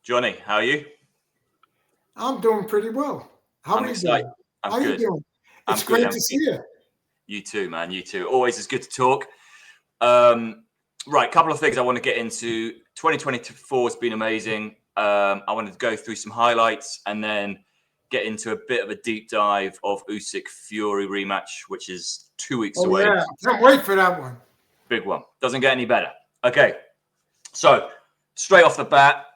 Johnny, how are you? I'm doing pretty well. How I'm are you excited. doing? I'm How you good. doing? I'm It's good. great to see you. You too, man. You too. Always is good to talk. Right, couple of things I want to get into. 2024 has been amazing. I wanted to go through some highlights and then get into a bit of a deep dive of Usyk Fury rematch, which is 2 weeks Oh away. yeah, can't wait for that one. Big one. Doesn't get any better. Okay, so straight off the bat,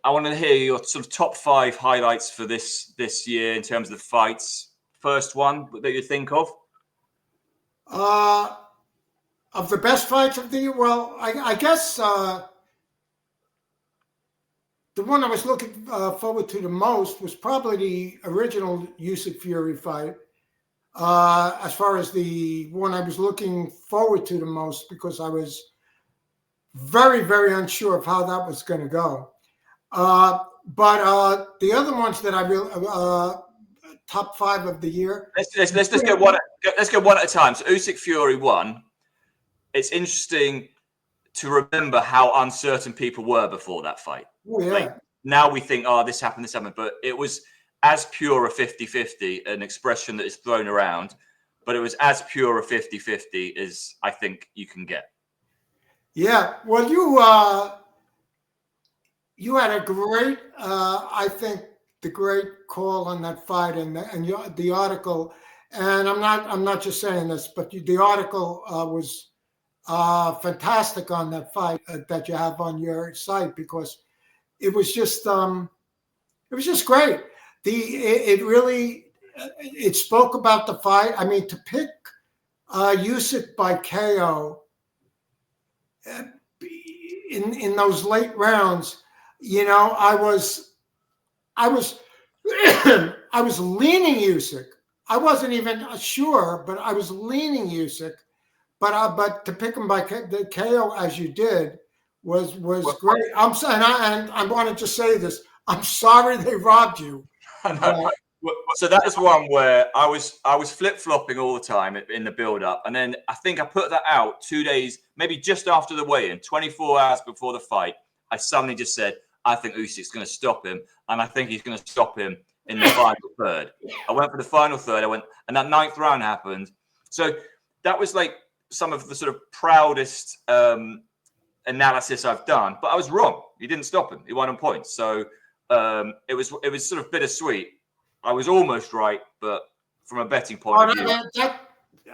I want to hear your sort of top 5 highlights for this year in terms of the fights. First one that you think of? Of the best fights of the year, well, I guess the one I was looking forward to the most was probably the original Usyk Fury fight. As far as the one I was looking forward to the most, because I was very, very unsure of how that was going to go. But the other ones that I really top 5 of the year. Let's just go one. Let's go one at a time. So Usyk Fury 1. It's interesting to remember how uncertain people were before that fight. Oh yeah. Like, now we think, oh, this happened, but it was as pure a 50-50, an expression that is thrown around, but it was as pure a 50-50 as I think you can get. Yeah. Well, you had a great, I think, the great call on that fight, and the article. And I'm not just saying this, but the article was fantastic on that fight that you have on your site, because it was just great. It really it spoke about the fight. I mean, to pick Usyk by KO in those late rounds, you know, I was I was leaning Usyk. I wasn't even sure, but I was leaning Usyk. But to pick him by the KO as you did was great. I'm saying, and I wanted to say this. I'm sorry they robbed you. So that is one where I was flip-flopping all the time in the build-up, and then I think I put that out 2 days, maybe just after the weigh-in, 24 hours before the fight. I suddenly just said, I think Usyk's going to stop him, and I think he's going to stop him in the final third. I went for the final third. And that 9th round happened. So that was like some of the sort of proudest analysis I've done, but I was wrong. He didn't stop him. He won on points. So it was sort of bittersweet. I was almost right, but from a betting point of view,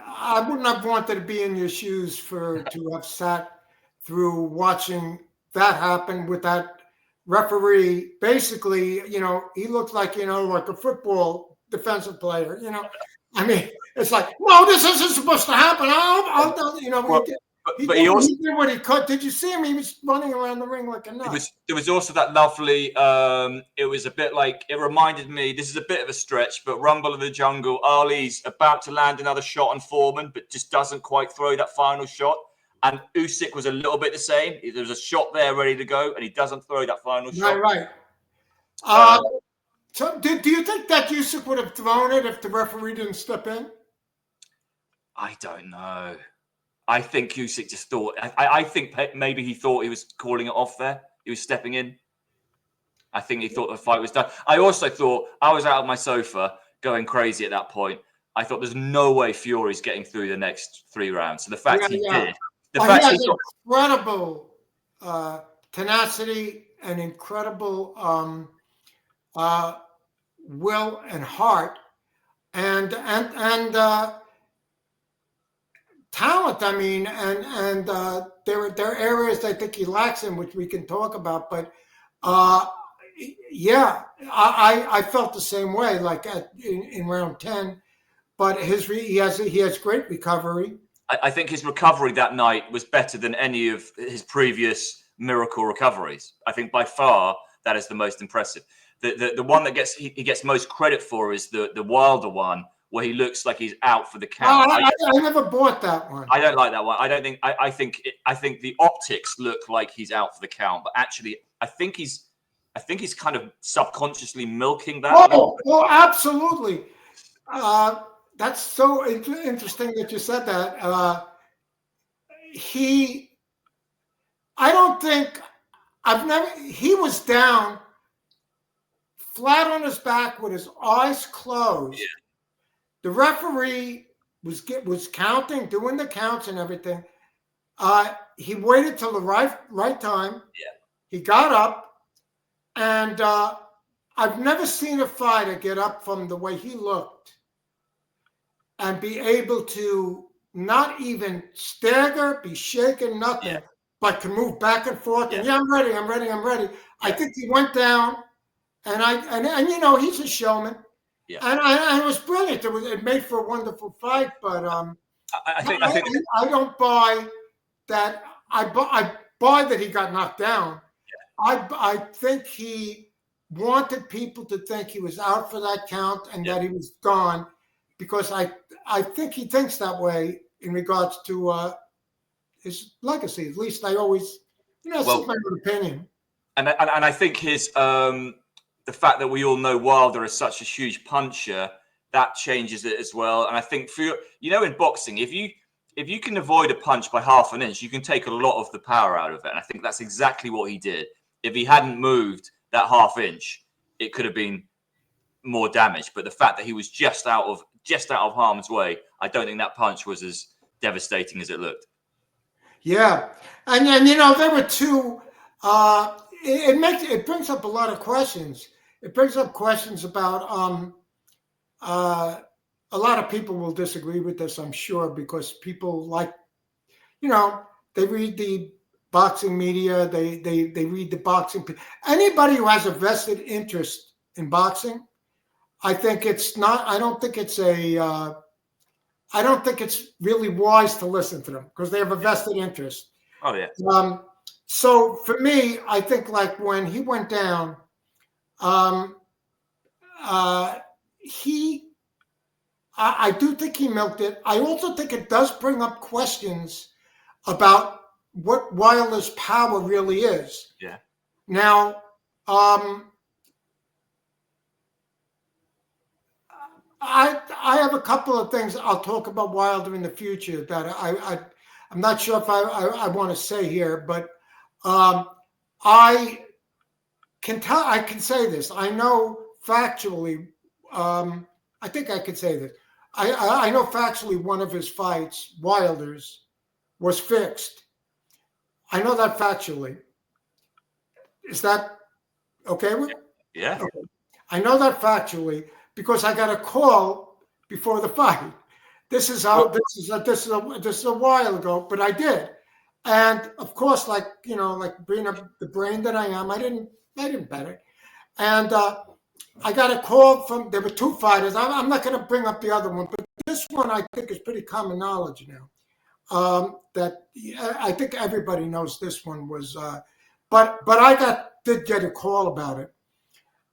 I wouldn't have wanted to be in your shoes to have sat through watching that happen with that referee. Basically, you know, he looked like, you know, like a football defensive player. You know, I mean, it's like, no, this isn't supposed to happen. You know, well, he did what he could. Did you see him? He was running around the ring like a nut. There was also that lovely. It was a bit like, it reminded me. This is a bit of a stretch, but Rumble of the Jungle. Ali's about to land another shot on Foreman, but just doesn't quite throw that final shot. And Usyk was a little bit the same. There was a shot there ready to go, and he doesn't throw that final shot. Right. So, do you think that Usyk would have thrown it if the referee didn't step in? I don't know. I think Usyk just thought. I think maybe he thought he was calling it off there. He was stepping in. I think he thought the fight was done. I also thought, I was out of my sofa going crazy at that point. I thought there's no way Fury's getting through the next 3 rounds. So the fact he did, he has incredible tenacity and incredible will and heart and talent. I mean, and there are areas I think he lacks in, which we can talk about. But yeah, I felt the same way, like in round 10. But he has great recovery. I think his recovery that night was better than any of his previous miracle recoveries. I think by far that is the most impressive. The one that he gets most credit for is the Wilder one, where he looks like he's out for the count. I never bought that one. I don't like that one. I don't think. I think the optics look like he's out for the count, but actually, I think he's kind of subconsciously milking that. Oh, absolutely. That's so interesting that you said that. He was down flat on his back with his eyes closed. Yeah. The referee was counting, doing the counts and everything. He waited till the right time. Yeah. He got up, and I've never seen a fighter get up from the way he looked and be able to not even stagger, be shaken, nothing, but can move back and forth. And I'm ready. I think he went down, and you know, he's a showman. Yeah. And it was brilliant. It made for a wonderful fight, but I think I don't buy that. I buy that he got knocked down. Yeah. I think he wanted people to think he was out for that count and that he was gone, because I think he thinks that way in regards to his legacy. At least I always, that's my own opinion. And I think his the fact that we all know Wilder is such a huge puncher, that changes it as well. And I think in boxing, if you can avoid a punch by half an inch, you can take a lot of the power out of it. And I think that's exactly what he did. If he hadn't moved that half inch, it could have been more damage. But the fact that he was just out of harm's way, I don't think that punch was as devastating as it looked. Yeah, and there were two. It brings up a lot of questions. It brings up questions about a lot of people will disagree with this, I'm sure, because people like, they read the boxing media, they read the boxing. Anybody who has a vested interest in boxing, I think it's not. I don't think it's really wise to listen to them because they have a vested interest. Oh yeah. So for me, I think like when he went down, I do think he milked it. I also think it does bring up questions about what Wilder's power really is. Yeah. Now, I have a couple of things I'll talk about Wilder in the future that I'm not sure if I want to say here, but I can say this. I know factually. I think I could say this. I know factually one of his fights, Wilder's, was fixed. I know that factually. Is that okay with? Yeah. Okay. I know that factually because I got a call before the fight. This is a while ago, but I did. And of course, like being the brain that I am, I didn't bet it. And I got a call there were two fighters. I'm not going to bring up the other one, but this one I think is pretty common knowledge now. That I think everybody knows this one was, but I did get a call about it,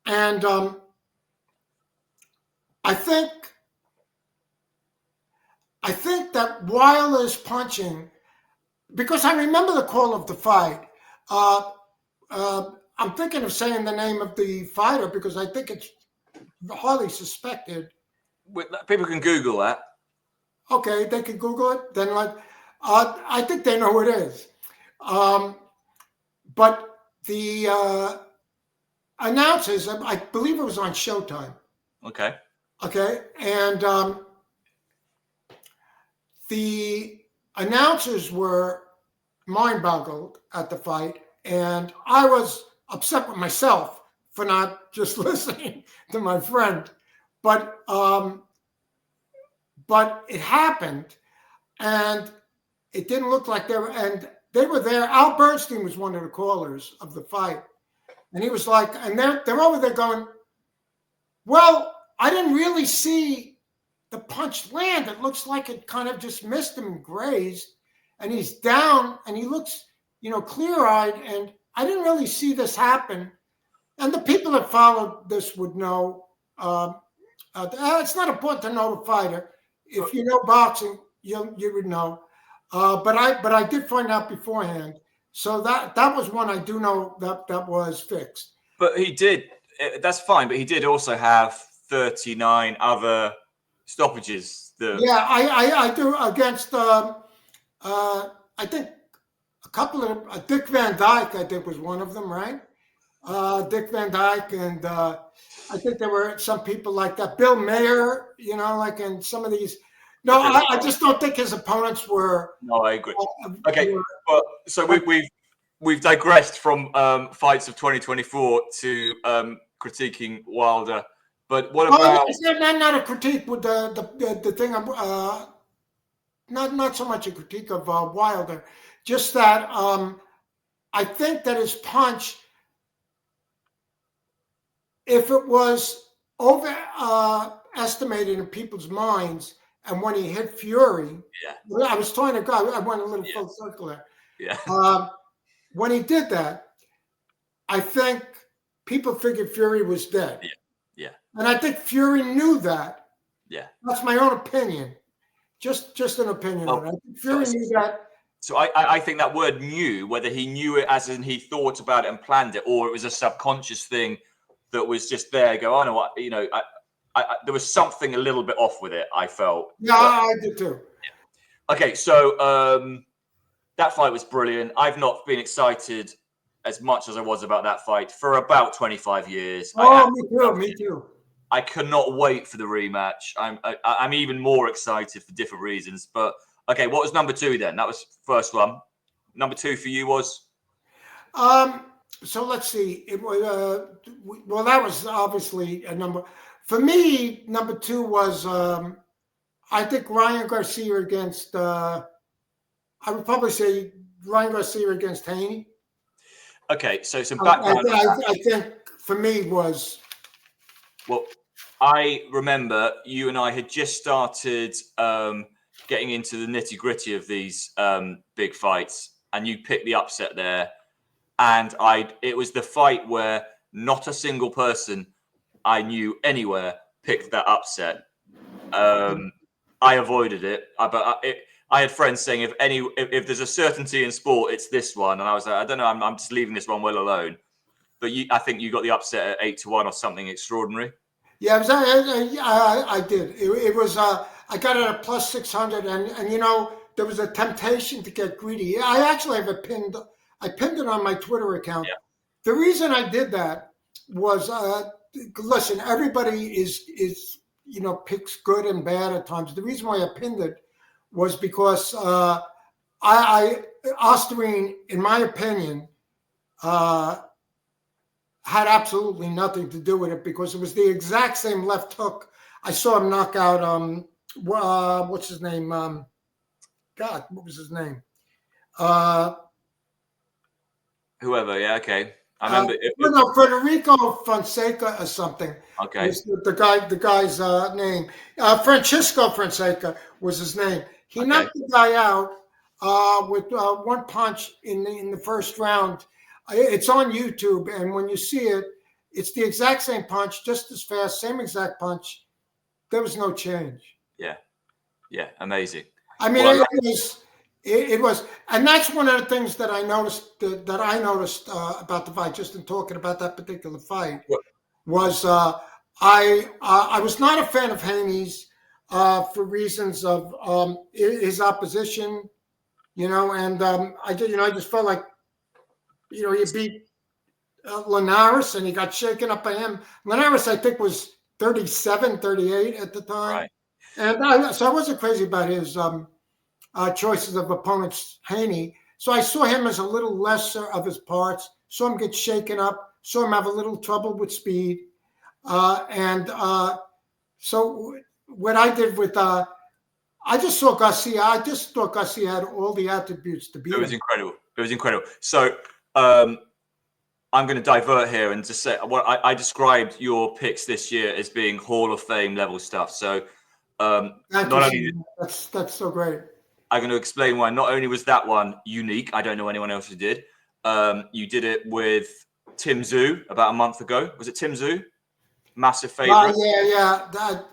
and I think that Wilder's punching, because I remember the call of the fight. I'm thinking of saying the name of the fighter because I think it's highly suspected. People can Google that. Okay, they can Google it. Then, I think they know who it is. But the announcers, I believe it was on Showtime. Okay. Okay, and the announcers were mind-boggled at the fight, and I was upset with myself for not just listening to my friend, but it happened, and it didn't look like they were there. Al Bernstein was one of the callers of the fight, and he was like, and they're over there going, well, I didn't really see the punch land. It looks like it kind of just missed him and grazed, and he's down, and he looks, clear-eyed, and I didn't really see this happen. And the people that followed this would know. It's not important to know the fighter. If you know boxing, you would know. But I did find out beforehand. So that was one I do know that was fixed. But he did. That's fine. But he did also have 39 other stoppages. Yeah, I do against. I think a couple of Dick Van Dyke, I think, was one of them, right? Dick Van Dyke, and I think there were some people like that. Bill Mayer, like in some of these. No, I just don't think his opponents were. No, I agree. Okay, well, so we've digressed from fights of 2024 to critiquing Wilder. But what about? It's not a critique with the thing. Not so much a critique of Wilder, just that I think that his punch, if it was overestimated in people's minds, and when he hit Fury, I was trying to go. I went a little full circle there. Yeah. When he did that, I think people figured Fury was dead. Yeah. And I think Fury knew that. Yeah. That's my own opinion. Just an opinion on it. I think Fury knew that. So I think that word "knew," whether he knew it as in he thought about it and planned it, or it was a subconscious thing that was just there. Go, I know what, there was something a little bit off with it, I felt. Yeah, I did too. Yeah. Okay, so that fight was brilliant. I've not been excited as much as I was about that fight for about 25 years. Oh, me too. I cannot wait for the rematch. I'm even more excited for different reasons. But okay, what was number 2 then? That was first one. Number 2 for you was? So let's see. It was that was obviously a number. For me, number 2 was I think Ryan Garcia against. I would probably say Ryan Garcia against Haney. Okay, so some background. I think for me was. Well, I remember you and I had just started getting into the nitty gritty of these big fights, and you picked the upset there. And it was the fight where not a single person I knew anywhere picked that upset. I avoided it, but I had friends saying if there's a certainty in sport, it's this one, and I was like, I don't know, I'm just leaving this one well alone. But I think you got the upset at 8-1 or something extraordinary. Yeah, I did. It was I got it at plus 600, and there was a temptation to get greedy. I actually have it pinned. I pinned it on my Twitter account. Yeah. The reason I did that was, listen, everybody is picks good and bad at times. The reason why I pinned it was because Osterine, in my opinion, had absolutely nothing to do with it, because it was the exact same left hook. I saw him knock out what's his name? God, what was his name? Whoever, yeah, okay. I remember. Federico Fonseca or something. Okay. Was the guy's name. Francisco Fonseca was his name. He knocked the guy out with one punch in the first round. It's on YouTube, and when you see it, it's the exact same punch, just as fast, same exact punch. There was no change. Yeah, amazing. I mean, it was, and that's one of the things that I noticed about the fight, just in talking about that particular fight, was I was not a fan of Haney's for reasons of his opposition, and I just felt like, he beat Linares, and he got shaken up by him. Linares, I think, was 37, 38 at the time. Right. And so I wasn't crazy about his choices of opponents, Haney. So I saw him as a little lesser of his parts, saw him get shaken up, saw him have a little trouble with speed. So what I did with I just saw Garcia. I just thought Garcia had all the attributes to beat him. It was incredible. So I'm going to divert here and just say what I described your picks this year as being Hall of Fame level stuff. So that's so great. I'm going to explain why. Not only was that one unique, I don't know anyone else who did. You did it with Tim Tszyu about a month ago. Was it Tim Tszyu? Massive favorite. Yeah.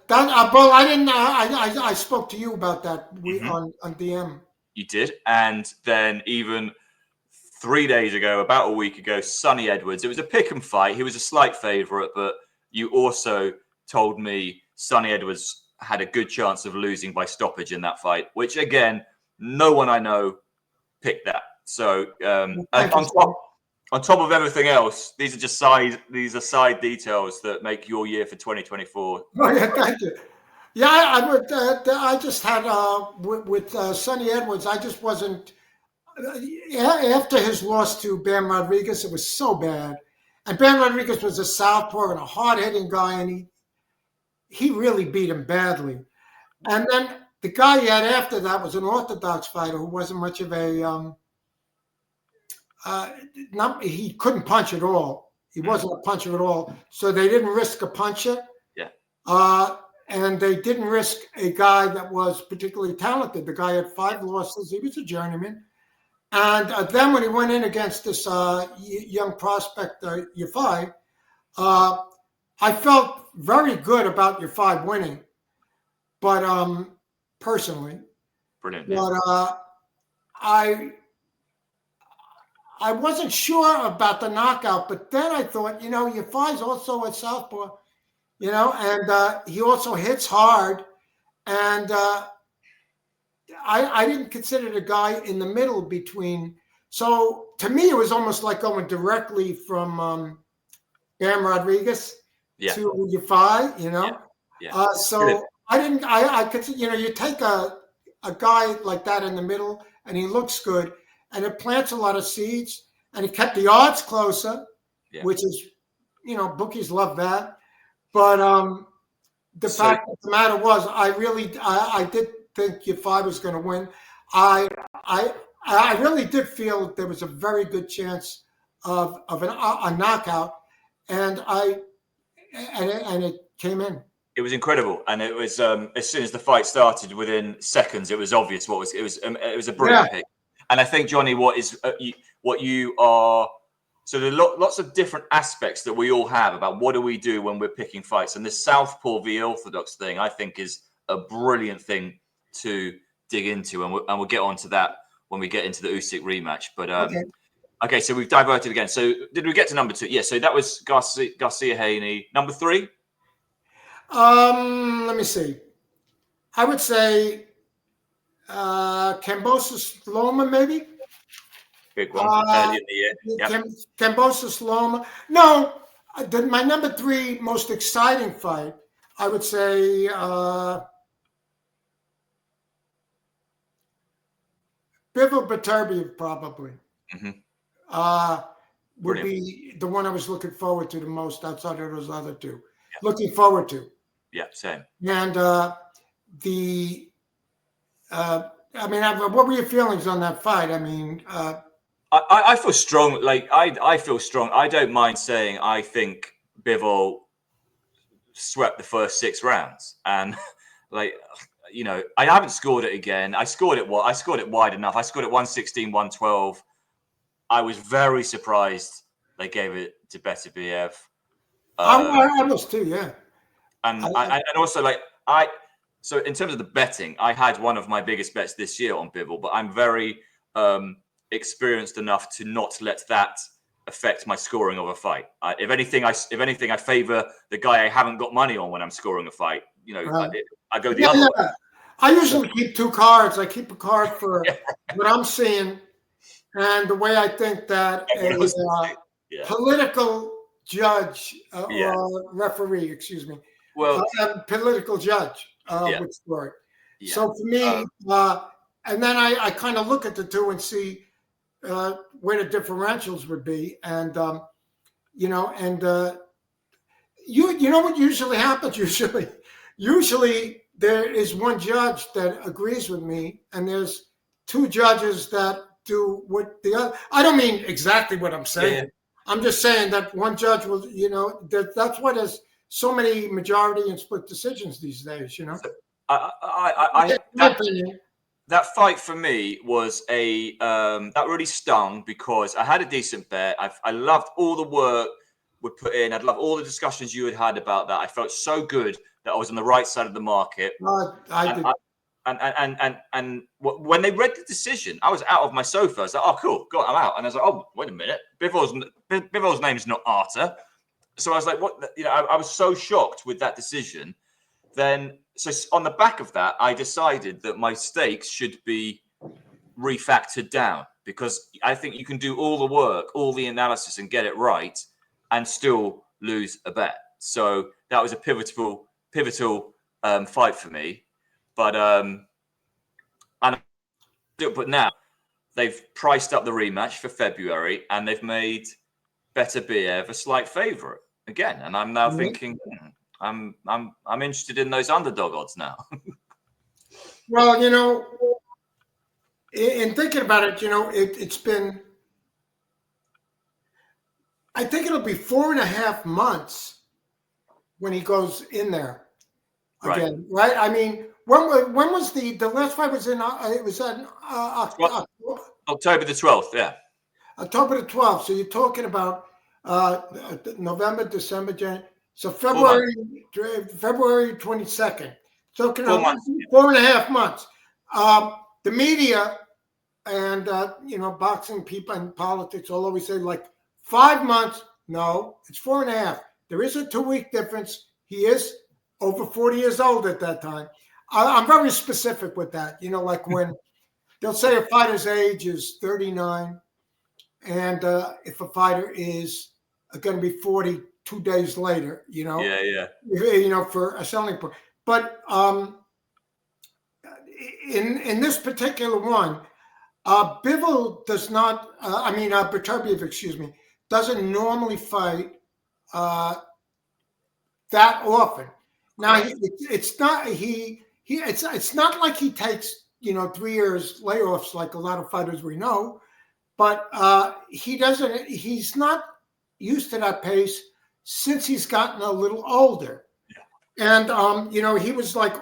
Well, I didn't. I spoke to you about that on DM. You did, and then even 3 days ago, about a week ago, Sonny Edwards. It was a pick and fight. He was a slight favorite, but you also told me Sonny Edwards had a good chance of losing by stoppage in that fight, which again, no one I know picked that. So and Thank you, on top of everything else, these are side details that make your year for 2024. Oh, yeah, thank you. Yeah, I just had with Sonny Edwards. I just wasn't after his loss to Bam Rodriguez. It was so bad, and Bam Rodriguez was a southpaw and a hard-hitting guy, and he really beat him badly. And then the guy he had after that was an orthodox fighter who wasn't much of a he couldn't punch at all. He wasn't a puncher at all, so they didn't risk a puncher. Yeah. And they didn't risk a guy that was particularly talented. The guy had 5 losses. He was a journeyman. And then when he went in against this young prospect, Yafai, I felt very good about Yafai winning, but personally. Brilliant. But I wasn't sure about the knockout, but then I thought, Yafai's also a southpaw, and he also hits hard. And I didn't consider the guy in the middle between. So to me, it was almost like going directly from Bam Rodriguez to Yafai, Yeah. So I didn't, I could, you take a guy like that in the middle and he looks good and it plants a lot of seeds and it kept the odds closer, which is, bookies love that. But the fact of the matter was, I did think Yafai was going to win. I really did feel there was a very good chance of a knockout, and it came in. It was incredible, and it was as soon as the fight started, within seconds, it was obvious it was a brilliant pick. And I think, Johnny, what you are. So there are lots of different aspects that we all have about what do we do when we're picking fights. And this southpaw v orthodox thing, I think, is a brilliant thing to dig into. And we'll get on to that when we get into the Usyk rematch. But okay, so we've diverted again. So did we get to number 2? Yeah, so that was Garcia Haney. Number 3? Let me see. I would say Kambosos Loma, maybe. Big one early in the year. Yep. Kambosos Loma. No, my number 3 most exciting fight, I would say Bivol Beterbiev probably. Would be the one I was looking forward to the most outside of those other 2. Yep. Looking forward to. Yeah, same. And what were your feelings on that fight? I mean, I feel strong. I feel strong. I don't mind saying I think Bivol swept the first 6 rounds, and I haven't scored it again. I scored it wide enough. I scored it 116, 112. I was very surprised they gave it to Beterbiev. I was too, yeah. And also so in terms of the betting, I had one of my biggest bets this year on Bivol, but I'm very experienced enough to not let that affect my scoring of a fight. If anything, I favor the guy I haven't got money on when I'm scoring a fight. I go the other way. I usually keep 2 cards. I keep a card for what I'm seeing and the way I think that a political judge or referee, excuse me, a political judge would score it. Yeah. So for me, and then I kind of look at the 2 and see where the differentials would be, and you know what usually happens. Usually there is one judge that agrees with me, and there's 2 judges that do what the other. I don't mean exactly what I'm saying. Yeah. I'm just saying that one judge will, that's why there's so many majority and split decisions these days. That fight for me was that really stung because I had a decent bet. I loved all the work we put in. I'd love all the discussions you had about that. I felt so good that I was on the right side of the market. I did. And when they read the decision, I was out of my sofa. I was like, "Oh, cool, God, I'm out." And I was like, "Oh, wait a minute, Bivol's name is not Arthur." So I was like, "What?" I was so shocked with that decision. Then, so on the back of that, I decided that my stakes should be refactored down. because I think you can do all the work, all the analysis, and get it right, and still lose a bet. So that was a pivotal fight for me. But now they've priced up the rematch for February, and they've made Beterbiev a slight favourite again. And I'm now thinking, I'm interested in those underdog odds now. Well, in thinking about it, it's been, I think it'll be 4.5 months when he goes in there again, right? I mean, when was the last fight was in? It was on October the 12th, yeah. October the 12th. So you're talking about November, December, January. So February 22nd. Talking about 4.5 months. The media and boxing people and politics will always say like 5 months. No, it's 4.5. There is a 2-week difference. He is over 40 years old at that time. I'm very specific with that. Like when they'll say a fighter's age is 39, and if a fighter is going to be 40 2 days later, for a selling point. But in this particular one, Bivol does not. Beterbiev, excuse me, doesn't normally fight that often. Now it's not it's not like he takes 3 years layoffs like a lot of fighters we know, but he doesn't. He's not used to that pace since he's gotten a little older. Yeah. And he was like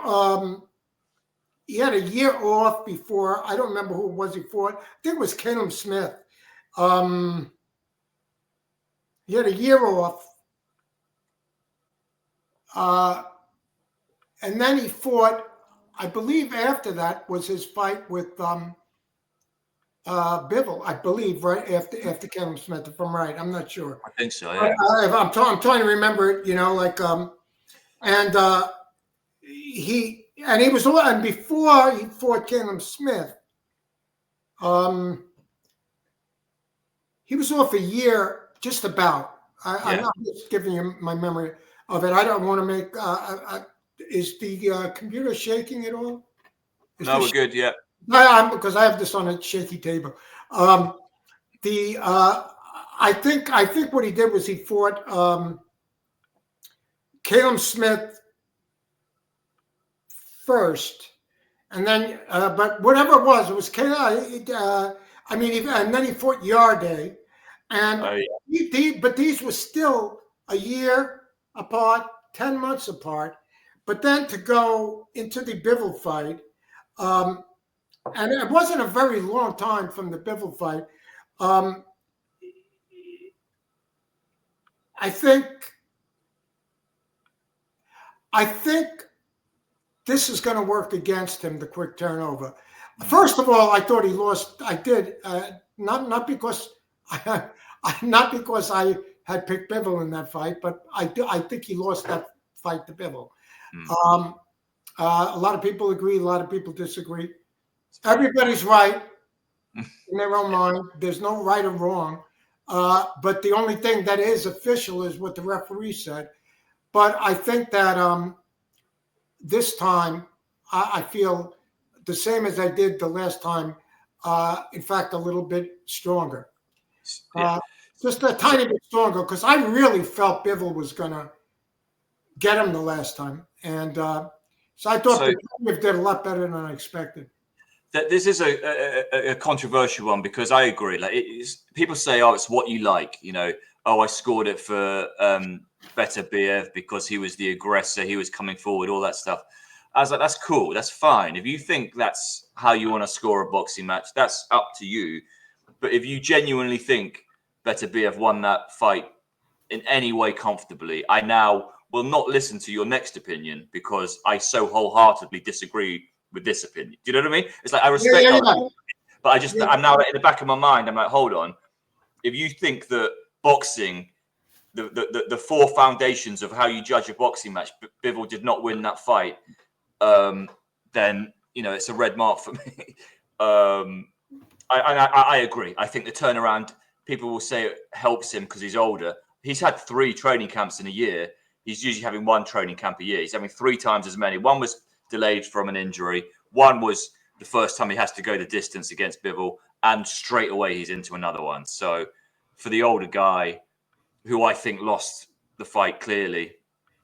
he had a year off before. I don't remember who it was he fought. I think it was Caleb Smith. He had a year off. And then he fought, I believe after that was his fight with Bivol, I believe, right after Caleb Smith, if I'm right. I'm not sure. I think so, yeah. I'm trying to remember it, and he was, and before he fought Caleb Smith, he was off a year, just about. I'm not just giving you my memory of it. I don't want to make. Is the computer shaking at all? No, we're good. Yeah. Because I have this on a shaky table. I think what he did was he fought Caleb Smith first, and then but whatever it was Caleb. And then he fought Yarde, and but these were still a year apart, 10 months apart. But then to go into the Bivol fight, and it wasn't a very long time from the Bivol fight. I think this is going to work against him, the quick turnover. First of all, I thought he lost. I did, not because I had picked Bivol in that fight, but I think he lost that fight to Bivol. A lot of people agree, a lot of people disagree. Everybody's right in their own mind. There's no right or wrong. But the only thing that is official is what the referee said. But I think that this time I feel the same as I did the last time. In fact, a little bit stronger. Just a tiny bit stronger, because I really felt Bivol was going to get him the last time. And so I thought Beterbiev did a lot better than I expected. This is a controversial one, because I agree. Like people say, "Oh, it's what you like." I scored it for Beterbiev because he was the aggressor, he was coming forward, all that stuff. I was like, that's cool, that's fine. If you think that's how you want to score a boxing match, that's up to you. But if you genuinely think Beterbiev won that fight in any way comfortably, I now will not listen to your next opinion because I so wholeheartedly disagree with this opinion. Do you know what I mean? It's like I respect other, but I'm now in the back of my mind, I'm like, hold on. If you think that boxing, the four foundations of how you judge a boxing match, Bivol did not win that fight, then it's a red mark for me. I agree. I think the turnaround, people will say it helps him because he's older. He's had 3 training camps in a year. He's usually having 1 training camp a year. He's having 3 times as many. 1 was delayed from an injury. 1 was the first time he has to go the distance against Bivol, and straight away he's into another one. So for the older guy, who I think lost the fight clearly,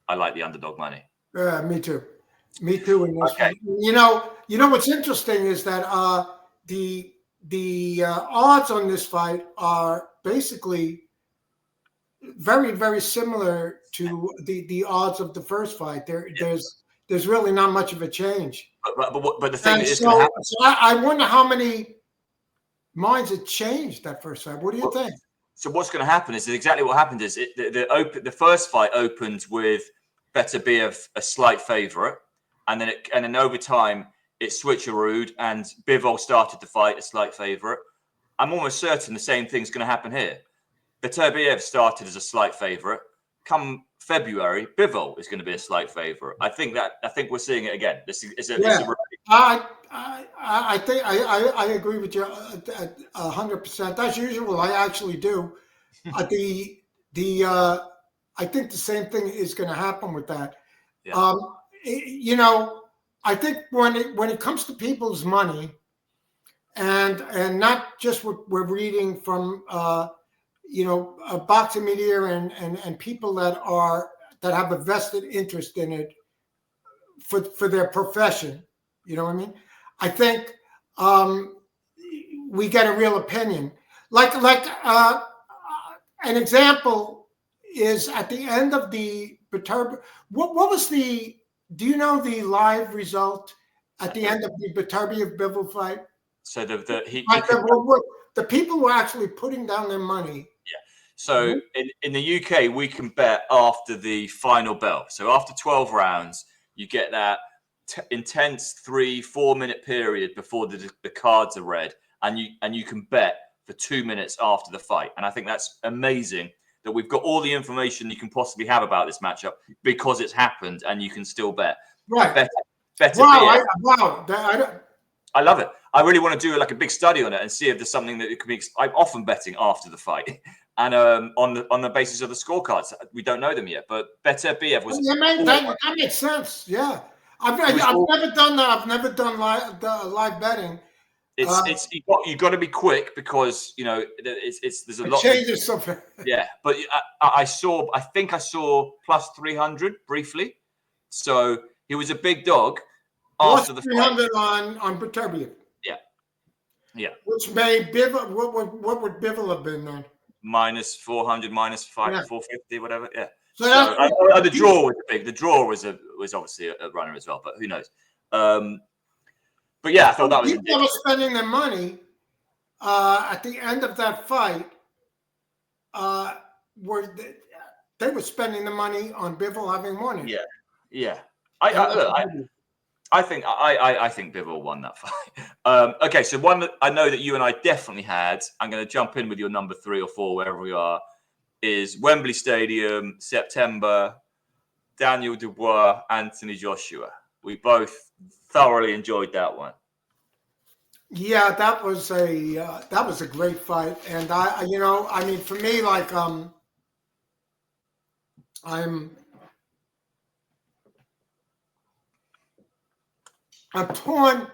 I like the underdog money. Me too. Me too. In this Okay. one. You know what's interesting is that the odds on this fight are basically very, very similar to the odds of the first fight. There's really not much of a change. But the thing is, so I wonder how many minds it changed that first fight. What do you think? So what's going to happen is exactly what happened is the first fight opened with Beterbiev a slight favorite, and then over time it switcherooed and Bivol started the fight a slight favorite. I'm almost certain the same thing's going to happen here. Beterbiev started as a slight favorite. Come February, Bivol is going to be a slight favorite. I think we're seeing it again. I think I agree with you 100%. As usual, I actually do. I think the same thing is going to happen with that. Yeah. I think when it comes to people's money, and not just what we're reading from boxing media and people that have a vested interest in it for their profession. You know what I mean? I think we get a real opinion. Like an example is at the end of the Beterbiev. What was the? Do you know the live result at the end of the Beterbiev Bivol fight? So the people were actually putting down their money. Yeah. So in the UK, we can bet after the final bell. So after 12 rounds, you get that intense 3-4 minute period before the cards are read, and you can bet for 2 minutes after the fight. And I think that's amazing that we've got all the information you can possibly have about this matchup because it's happened, and you can still bet. Right. Wow. I love it. I really want to do like a big study on it and see if there's something that it could be. I'm often betting after the fight, and on the basis of the scorecards, we don't know them yet. But Beterbiev was. That makes sense. Yeah, I've never done that. I've never done live betting. It's you got to be quick because there's a lot. Changes something. Yeah, but I think I saw plus 300 briefly, so he was a big dog. Plus 300 on Beterbiev. Yeah. Which made Bivol. What would Bivol have been then? Minus 400, minus 450, whatever. Yeah. So the draw was big. The draw was obviously a runner as well, but who knows? But yeah, I thought that was. People were spending their money at the end of that fight. They were spending the money on Bivol having won it. Yeah. I think Bivol won that fight. Okay, so one that I know that you and I definitely had. I'm going to jump in with your number 3 or 4 wherever we are. Is Wembley Stadium, September. Daniel Dubois, Anthony Joshua. We both thoroughly enjoyed that one. Yeah, that was a great fight, and for me, like I'm torn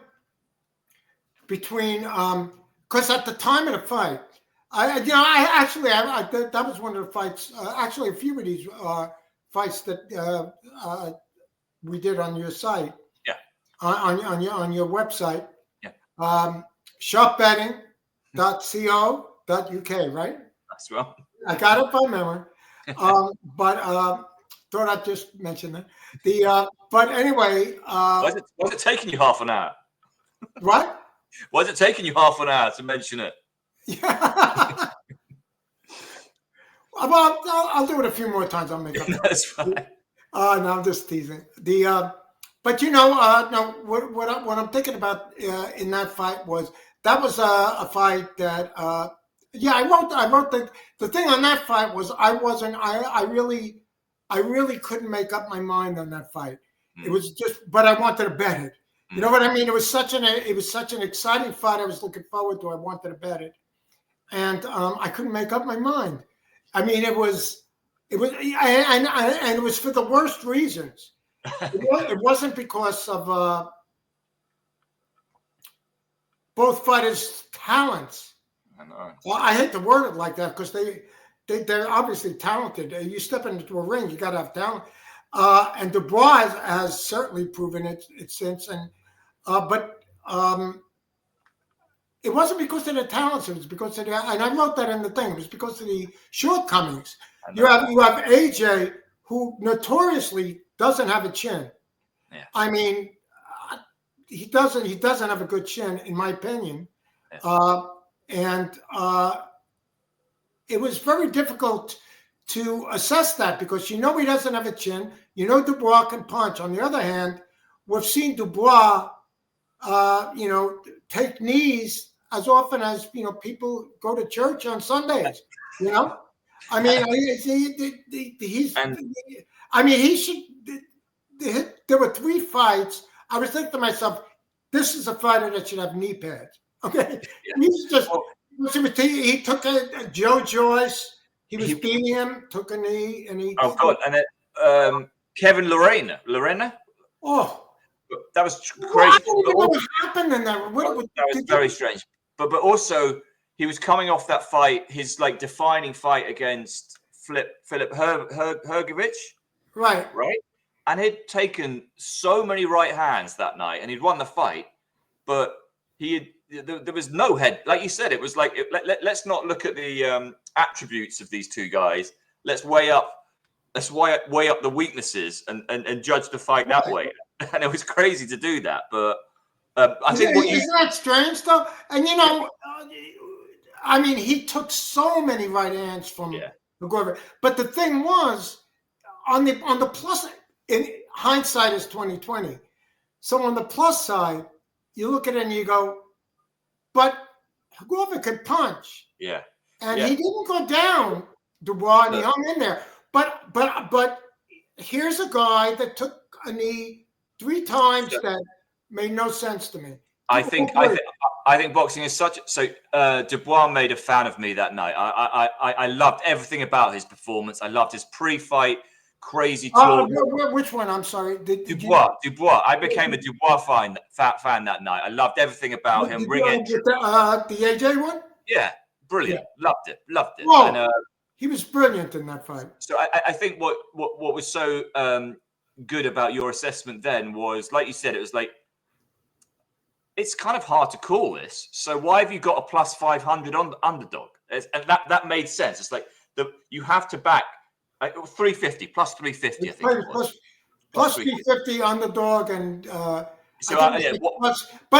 between because at the time of the fight, that was one of the fights. Actually, a few of these fights that we did on your site. Yeah. On your website. Yeah. Sharpbetting.co.uk, right? That's right. I got it by memory. But thought I'd just mention that. But anyway, was it taking you half an hour? What? Was it taking you half an hour to mention it? Yeah. Well, I'll do it a few more times. I'll make up. That's fine. No, I'm just teasing. But no, what I'm thinking about in that fight was a fight that I wrote the thing on that fight was I really couldn't make up my mind on that fight. It was just, but I wanted to bet it. You know what I mean? It was such an exciting fight. I was looking forward to. I wanted to bet it, and I couldn't make up my mind. I mean, it was, and it was for the worst reasons. It wasn't because of both fighters' talents. I know. Well, I hate to word it like that because they're obviously talented. You step into a ring, you got to have talent. And Dubois has certainly proven it since. And but it wasn't because of the talents. It was because of and I wrote that in the thing. It was because of the shortcomings. You have AJ, who notoriously doesn't have a chin. Yeah. I mean, he doesn't have a good chin, in my opinion. Yeah. It was very difficult to assess that because he doesn't have a chin. Dubois can punch. On the other hand, we've seen Dubois, take knees as often as people go to church on Sundays. I mean, he should. There were 3 fights. I was thinking to myself, this is a fighter that should have knee pads. Okay, yeah. He took a Joe Joyce. He was beating him, took a knee, and he. Oh God! And then Kevin Lorena. Oh, that was crazy. Well, I don't even know what happened in that. That was very strange. But also he was coming off that fight, his defining fight against Philip Hrgović. Right. And he'd taken so many right hands that night, and he'd won the fight, but there was no head. Like you said, it was like let's not look at the attributes of these two guys. Let's weigh up the weaknesses and judge the fight that way. And it was crazy to do that, but I think isn't that strange though? And I mean, he took so many right hands from McGregor. But the thing was, on the plus, in hindsight is 2020. So on the plus side, you look at it and you go, but Hrgović could punch. Yeah. And he didn't go down, Dubois, and he hung in there. But here's a guy that took a knee 3 times that made no sense to me. I think boxing is such. So Dubois made a fan of me that night. I loved everything about his performance. I loved his pre-fight crazy talk. Which one? I'm sorry. Dubois. I became a Dubois fan that night. I loved everything about him. The AJ one? Yeah, brilliant. Yeah. Loved it. Whoa. And, he was brilliant in that fight. So I think what was so good about your assessment then was, like you said, it was like, it's kind of hard to call this. So why have you got a plus 500 on the underdog? And that made sense. It's like you have to back 350 plus 350. I think it was. Plus 350 underdog and but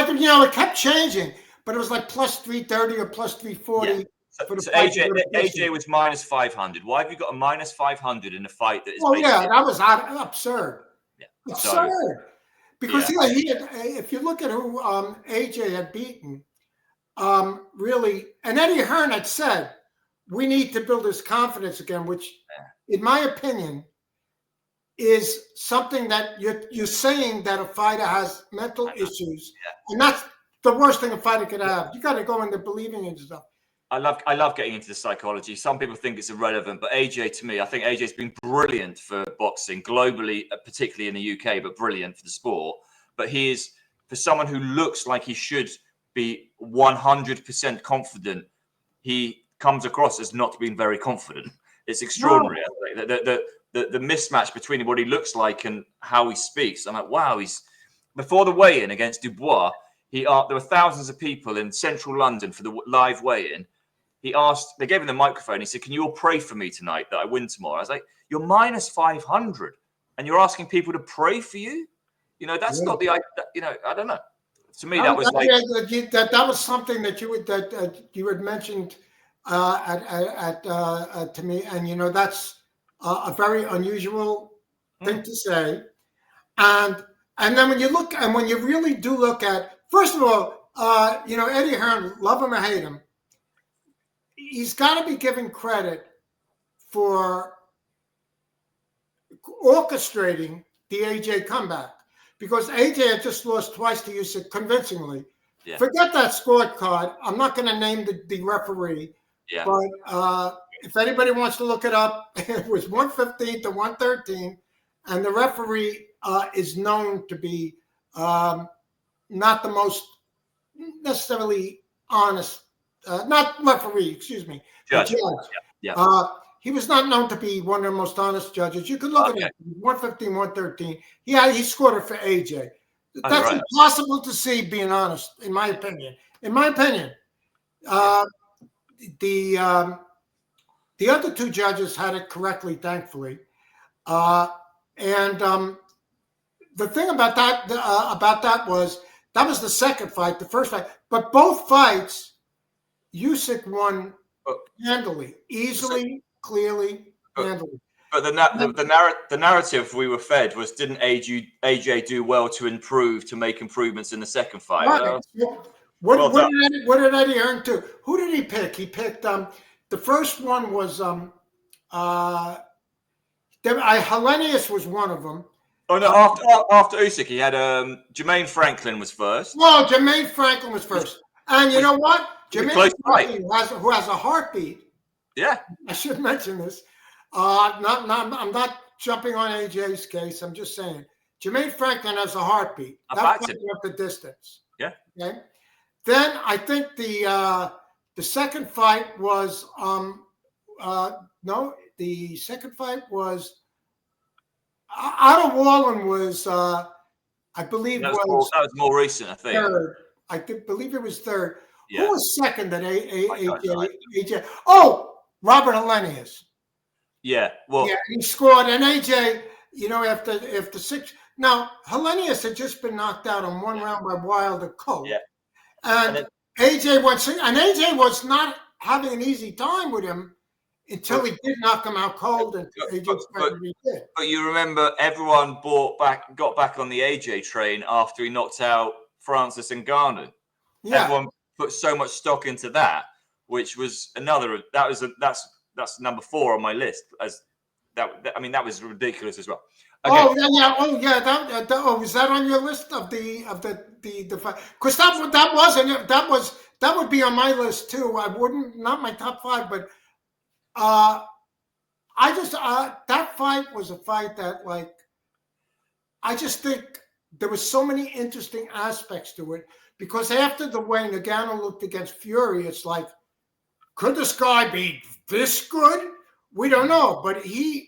it kept changing. But it was like plus 330 or plus 340. Yeah. So AJ was minus 500. Why have you got a minus 500 in a fight that is? Oh yeah, that was absurd. Yeah, absurd. So, because if you look at who AJ had beaten, really, and Eddie Hearn had said, we need to build his confidence again, which, in my opinion, is something that you're saying that a fighter has mental issues, and that's the worst thing a fighter could have. You got to go into believing in yourself. I love getting into the psychology. Some people think it's irrelevant, but AJ, to me, I think AJ's been brilliant for boxing globally, particularly in the UK, but brilliant for the sport. But he is, for someone who looks like he should be 100% confident, he comes across as not being very confident. It's extraordinary. No. The mismatch between what he looks like and how he speaks. I'm like, wow, before the weigh-in against Dubois, there were thousands of people in central London for the live weigh-in. They gave him the microphone. He said, can you all pray for me tonight that I win tomorrow? I was like, you're minus 500 and you're asking people to pray for you? That's not the, I don't know. To me, that was like. That was something that you had mentioned to me. And, that's a very unusual thing to say. And then when you really do look at, first of all, Eddie Hearn, love him or hate him, he's got to be given credit for orchestrating the AJ comeback, because AJ had just lost twice to Usyk convincingly. Yeah. Forget that scorecard. I'm not going to name the referee. Yeah. But if anybody wants to look it up, it was 115 to 113, and the referee is known to be not the most necessarily honest. Not referee, excuse me. Judge. Judge. Yeah. He was not known to be one of the most honest judges. You could look at it, 115, 113. He scored it for AJ. That's impossible to see, being honest, in my opinion. In my opinion. The other two judges had it correctly, thankfully. And the thing about that was the second fight, the first fight. But both fights, Usyk won handily, easily, clearly, handily. But the narrative we were fed was, didn't AJ do well to make improvements in the second fight? Right. What did Eddie earn to? Who did he pick? He picked the first one was Hellenius was one of them. Oh no! After Usyk, he had Jermaine Franklin was first. No, Jermaine Franklin was first, and you know what? Jermaine Franklin, who has a heartbeat. Yeah, I should mention this. I'm not jumping on AJ's case. I'm just saying Jermaine Franklin has a heartbeat. That's up the distance. Yeah. Okay. Then I think the second fight was the second fight was out of Wallen was I believe that was more recent. I think third. I believe it was third. Yeah. Who was second at AJ? Oh, Robert Hellenius. Yeah, well, yeah, he scored, and AJ, after six. Now Hellenius had just been knocked out on one round by Wilder Cole. Yeah, and AJ was not having an easy time with him until he did knock him out cold, and But you remember, everyone got back on the AJ train after he knocked out Francis Ngannou. Yeah, everyone put so much stock into that, which was another. That's number 4 on my list. That was ridiculous as well. Okay. Oh yeah. Was that on your list of the fight? Because that would be on my list too. I wouldn't, not my top 5, but that fight was a fight that, like, I just think there was so many interesting aspects to it, because after the way Ngannou looked against Fury, it's like, could this guy be this good? We don't know, but the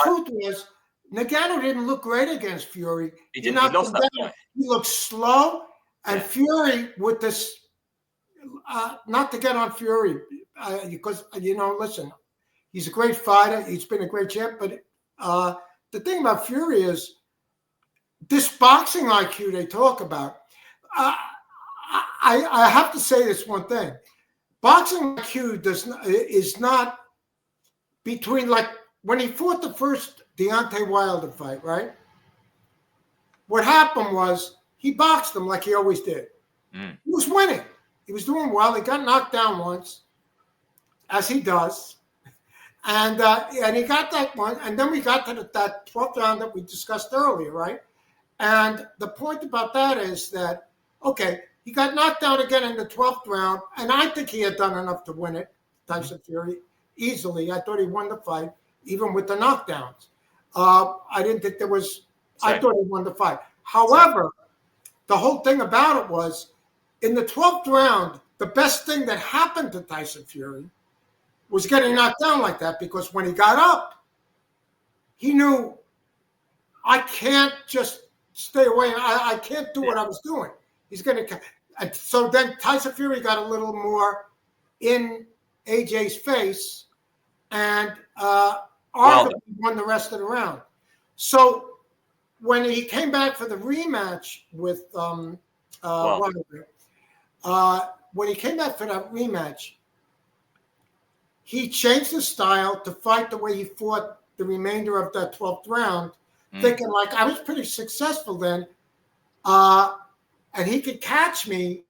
truth was, Ngannou didn't look great against Fury. He lost that fight. He looked slow, and Fury with this. Not to get on Fury, because listen, he's a great fighter. He's been a great champ, but the thing about Fury is this boxing IQ they talk about. I have to say this one thing. Boxing IQ is not between, like, when he fought the first Deontay Wilder fight, right? What happened was he boxed him like he always did. He was winning. He was doing well. He got knocked down once, as he does. And he got that one. And then we got to that 12th round that we discussed earlier, right? And the point about that is that, okay, he got knocked down again in the 12th round, and I think he had done enough to win it, Tyson Fury, easily. I thought he won the fight, even with the knockdowns. I didn't think there was – I thought he won the fight. However, the whole thing about it was, in the 12th round, the best thing that happened to Tyson Fury was getting knocked down like that, because when he got up, he knew, I can't just stay away. I can't do what I was doing. He's going to – so then Tyson Fury got a little more in AJ's face, and arguably won the rest of the round. So when he came back for the rematch with when he came back for that rematch, he changed his style to fight the way he fought the remainder of that 12th round, thinking, like, I was pretty successful then, and he could catch me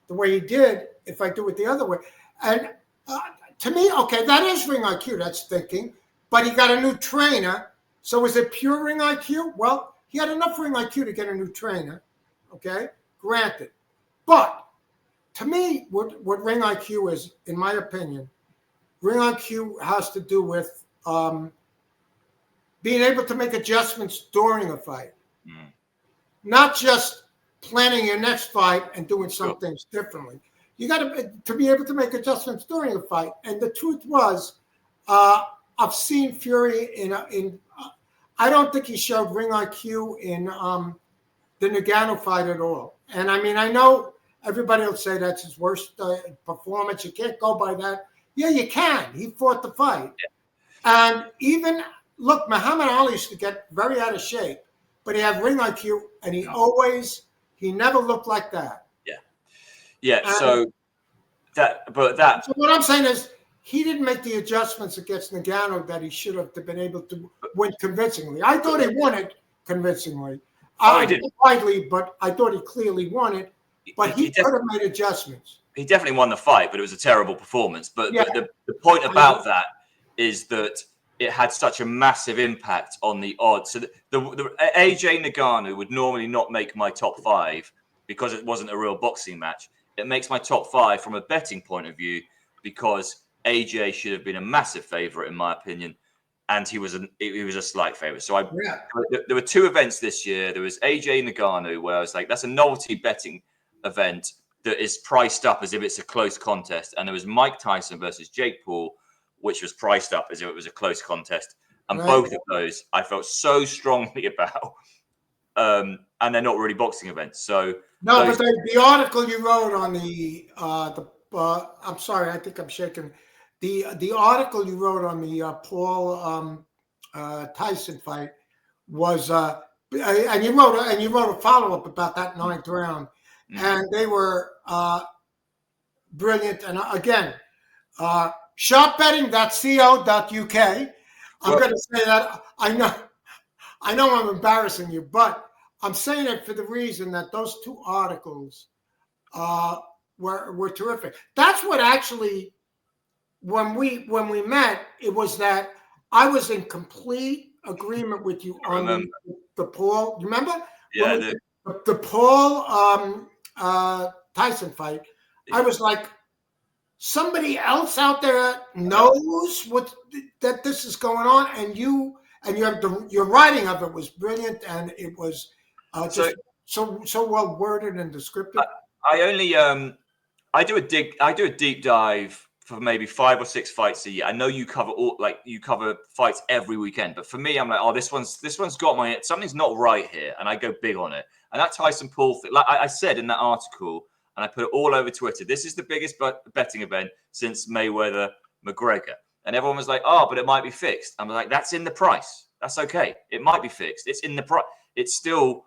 the way he did if I do it the other way. And to me, okay, that is ring IQ, that's thinking, but he got a new trainer. So is it pure ring IQ? Well, He had enough ring IQ to get a new trainer. Okay, granted. But to me, what ring IQ is, in my opinion, ring IQ has to do with being able to make adjustments during a fight, not just planning your next fight and doing some things differently. You got to be able to make adjustments during a fight. And the truth was, I've seen Fury in I don't think he showed ring IQ in the Ngannou fight at all. And I mean, I know everybody will say that's his worst performance. You can't go by that. Yeah, you can. He fought the fight. Yeah. And even, look, Muhammad Ali used to get very out of shape, but he had ring IQ, and he never looked like that. Yeah. Yeah, and so what I'm saying is, he didn't make the adjustments against Ngannou that he should have been able to win convincingly. I thought he won it convincingly. I didn't widely, but I thought he clearly won it. But he could have made adjustments. He definitely won the fight, but it was a terrible performance. But the point about that is that it had such a massive impact on the odds. So the AJ Ngannou would normally not make my top 5 because it wasn't a real boxing match. It makes my top 5 from a betting point of view because AJ should have been a massive favorite, in my opinion, and he was a slight favorite. So there were 2 events this year. There was AJ Ngannou, where I was like, that's a novelty betting event that is priced up as if it's a close contest, and there was Mike Tyson versus Jake Paul, which was priced up as if it was a close contest. And both of those I felt so strongly about, and they're not really boxing events. So no, but the article you wrote on I'm sorry, I think I'm shaking. The article you wrote on the Paul Tyson fight was, and you wrote a follow up about that 9th round, and they were brilliant. And again, sharpbetting.co.uk. I'm going to say that. I know I'm embarrassing you, but I'm saying it for the reason that those 2 articles were terrific. That's what actually. When we met, it was that I was in complete agreement with you on the Paul. You remember? Yeah. The Paul Tyson fight. Yeah. I was like, somebody else out there knows that this is going on, and your writing of it was brilliant, and it was just so well worded and descriptive. I do a deep dive for maybe 5 or 6 fights a year. I know you cover fights every weekend, but for me, I'm like, oh, this one's got something's not right here, and I go big on it. And that Tyson Paul thing, like I said in that article, and I put it all over Twitter, this is the biggest betting event since Mayweather McGregor, and everyone was like, oh, but it might be fixed. I'm like, that's in the price. That's okay. It might be fixed. It's in the price. It's still,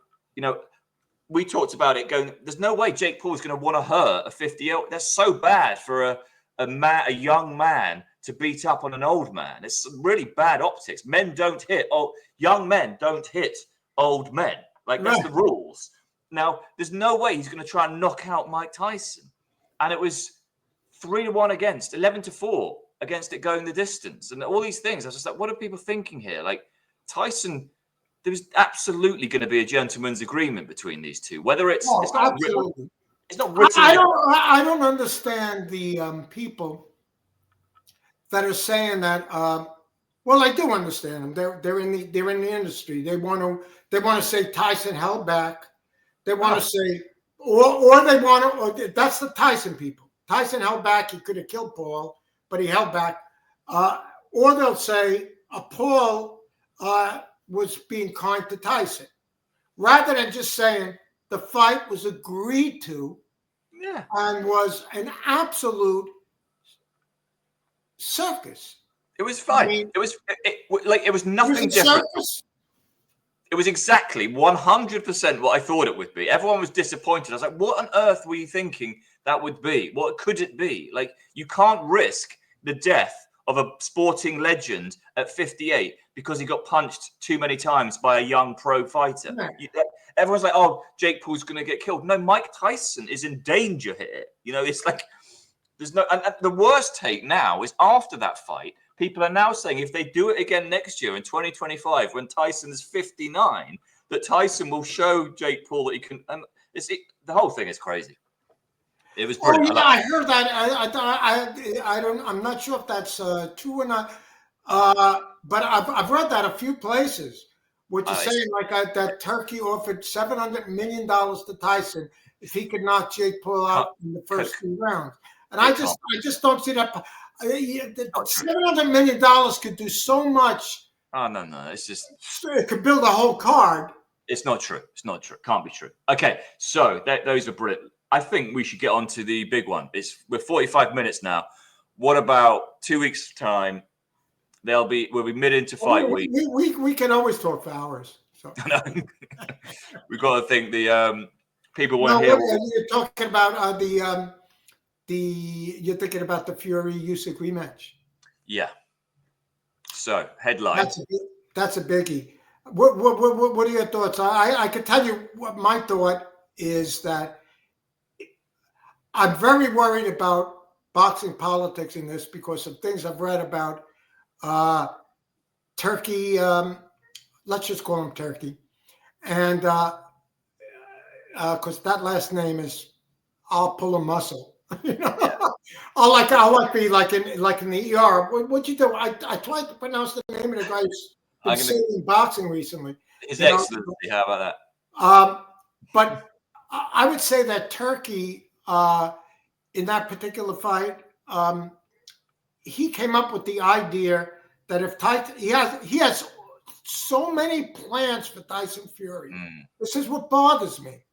we talked about it going. There's no way Jake Paul is going to want to hurt a 50-year-old. That's so bad for a young man to beat up on an old man. It's really bad optics. Young men don't hit old men. Like, that's the rules. Now, there's no way he's going to try and knock out Mike Tyson. And it was 3-1 against, 11-4 against it going the distance. And all these things. I was just like, what are people thinking here? Like, Tyson, there was absolutely going to be a gentleman's agreement between these two. Whether it's not written. It's not written. I don't understand the people that are saying that. Well, I do understand them. They're in the industry. They want to say Tyson held back. They want to say, or they want to. Or that's the Tyson people. Tyson held back. He could have killed Paul, but he held back. Or they'll say Paul was being kind to Tyson, rather than just saying the fight was agreed to, and was an absolute circus. It was fine. I mean, it was nothing different. Circus? It was exactly 100% what I thought it would be. Everyone was disappointed. I was like, what on earth were you thinking that would be? What could it be? Like, you can't risk the death of a sporting legend at 58 because he got punched too many times by a young pro fighter. Yeah. Everyone's like, oh, Jake Paul's going to get killed. No, Mike Tyson is in danger here. It's like, there's no, and the worst take now is after that fight, people are now saying if they do it again next year in 2025, when Tyson is 59, that Tyson will show Jake Paul that he can. And the whole thing is crazy. It was brilliant. Oh yeah, I heard that. I don't. I'm not sure if that's true or not. But I've read that a few places, which is saying like that Turkey offered $700 million to Tyson if he could knock Jake Paul out in the first 2 rounds. And I just don't see that. $700 million could do so much. Oh no, it's just it could build a whole card. It's not true. It's not true. Can't be true. Okay, so those are brilliant. I think we should get on to the big one. We're 45 minutes now. What about 2 weeks' time? We'll be mid into fight week. We can always talk for hours. So. We've got to think the people want to hear. You're talking about you're thinking about the Fury Usyk rematch. Yeah. So headline. That's a biggie. What are your thoughts? I can tell you what my thought is, that I'm very worried about boxing politics in this because of things I've read about Turkey. Let's just call him Turkey, and because that last name is, I'll pull a muscle. You know, I'll like be like in the ER. What'd you do? I tried to pronounce the name of the guy who's been saving boxing recently. His Excellency. How about that? But I would say that Turkey, in that particular fight, he came up with the idea that if Tyson, he has so many plans for Tyson Fury. This is what bothers me.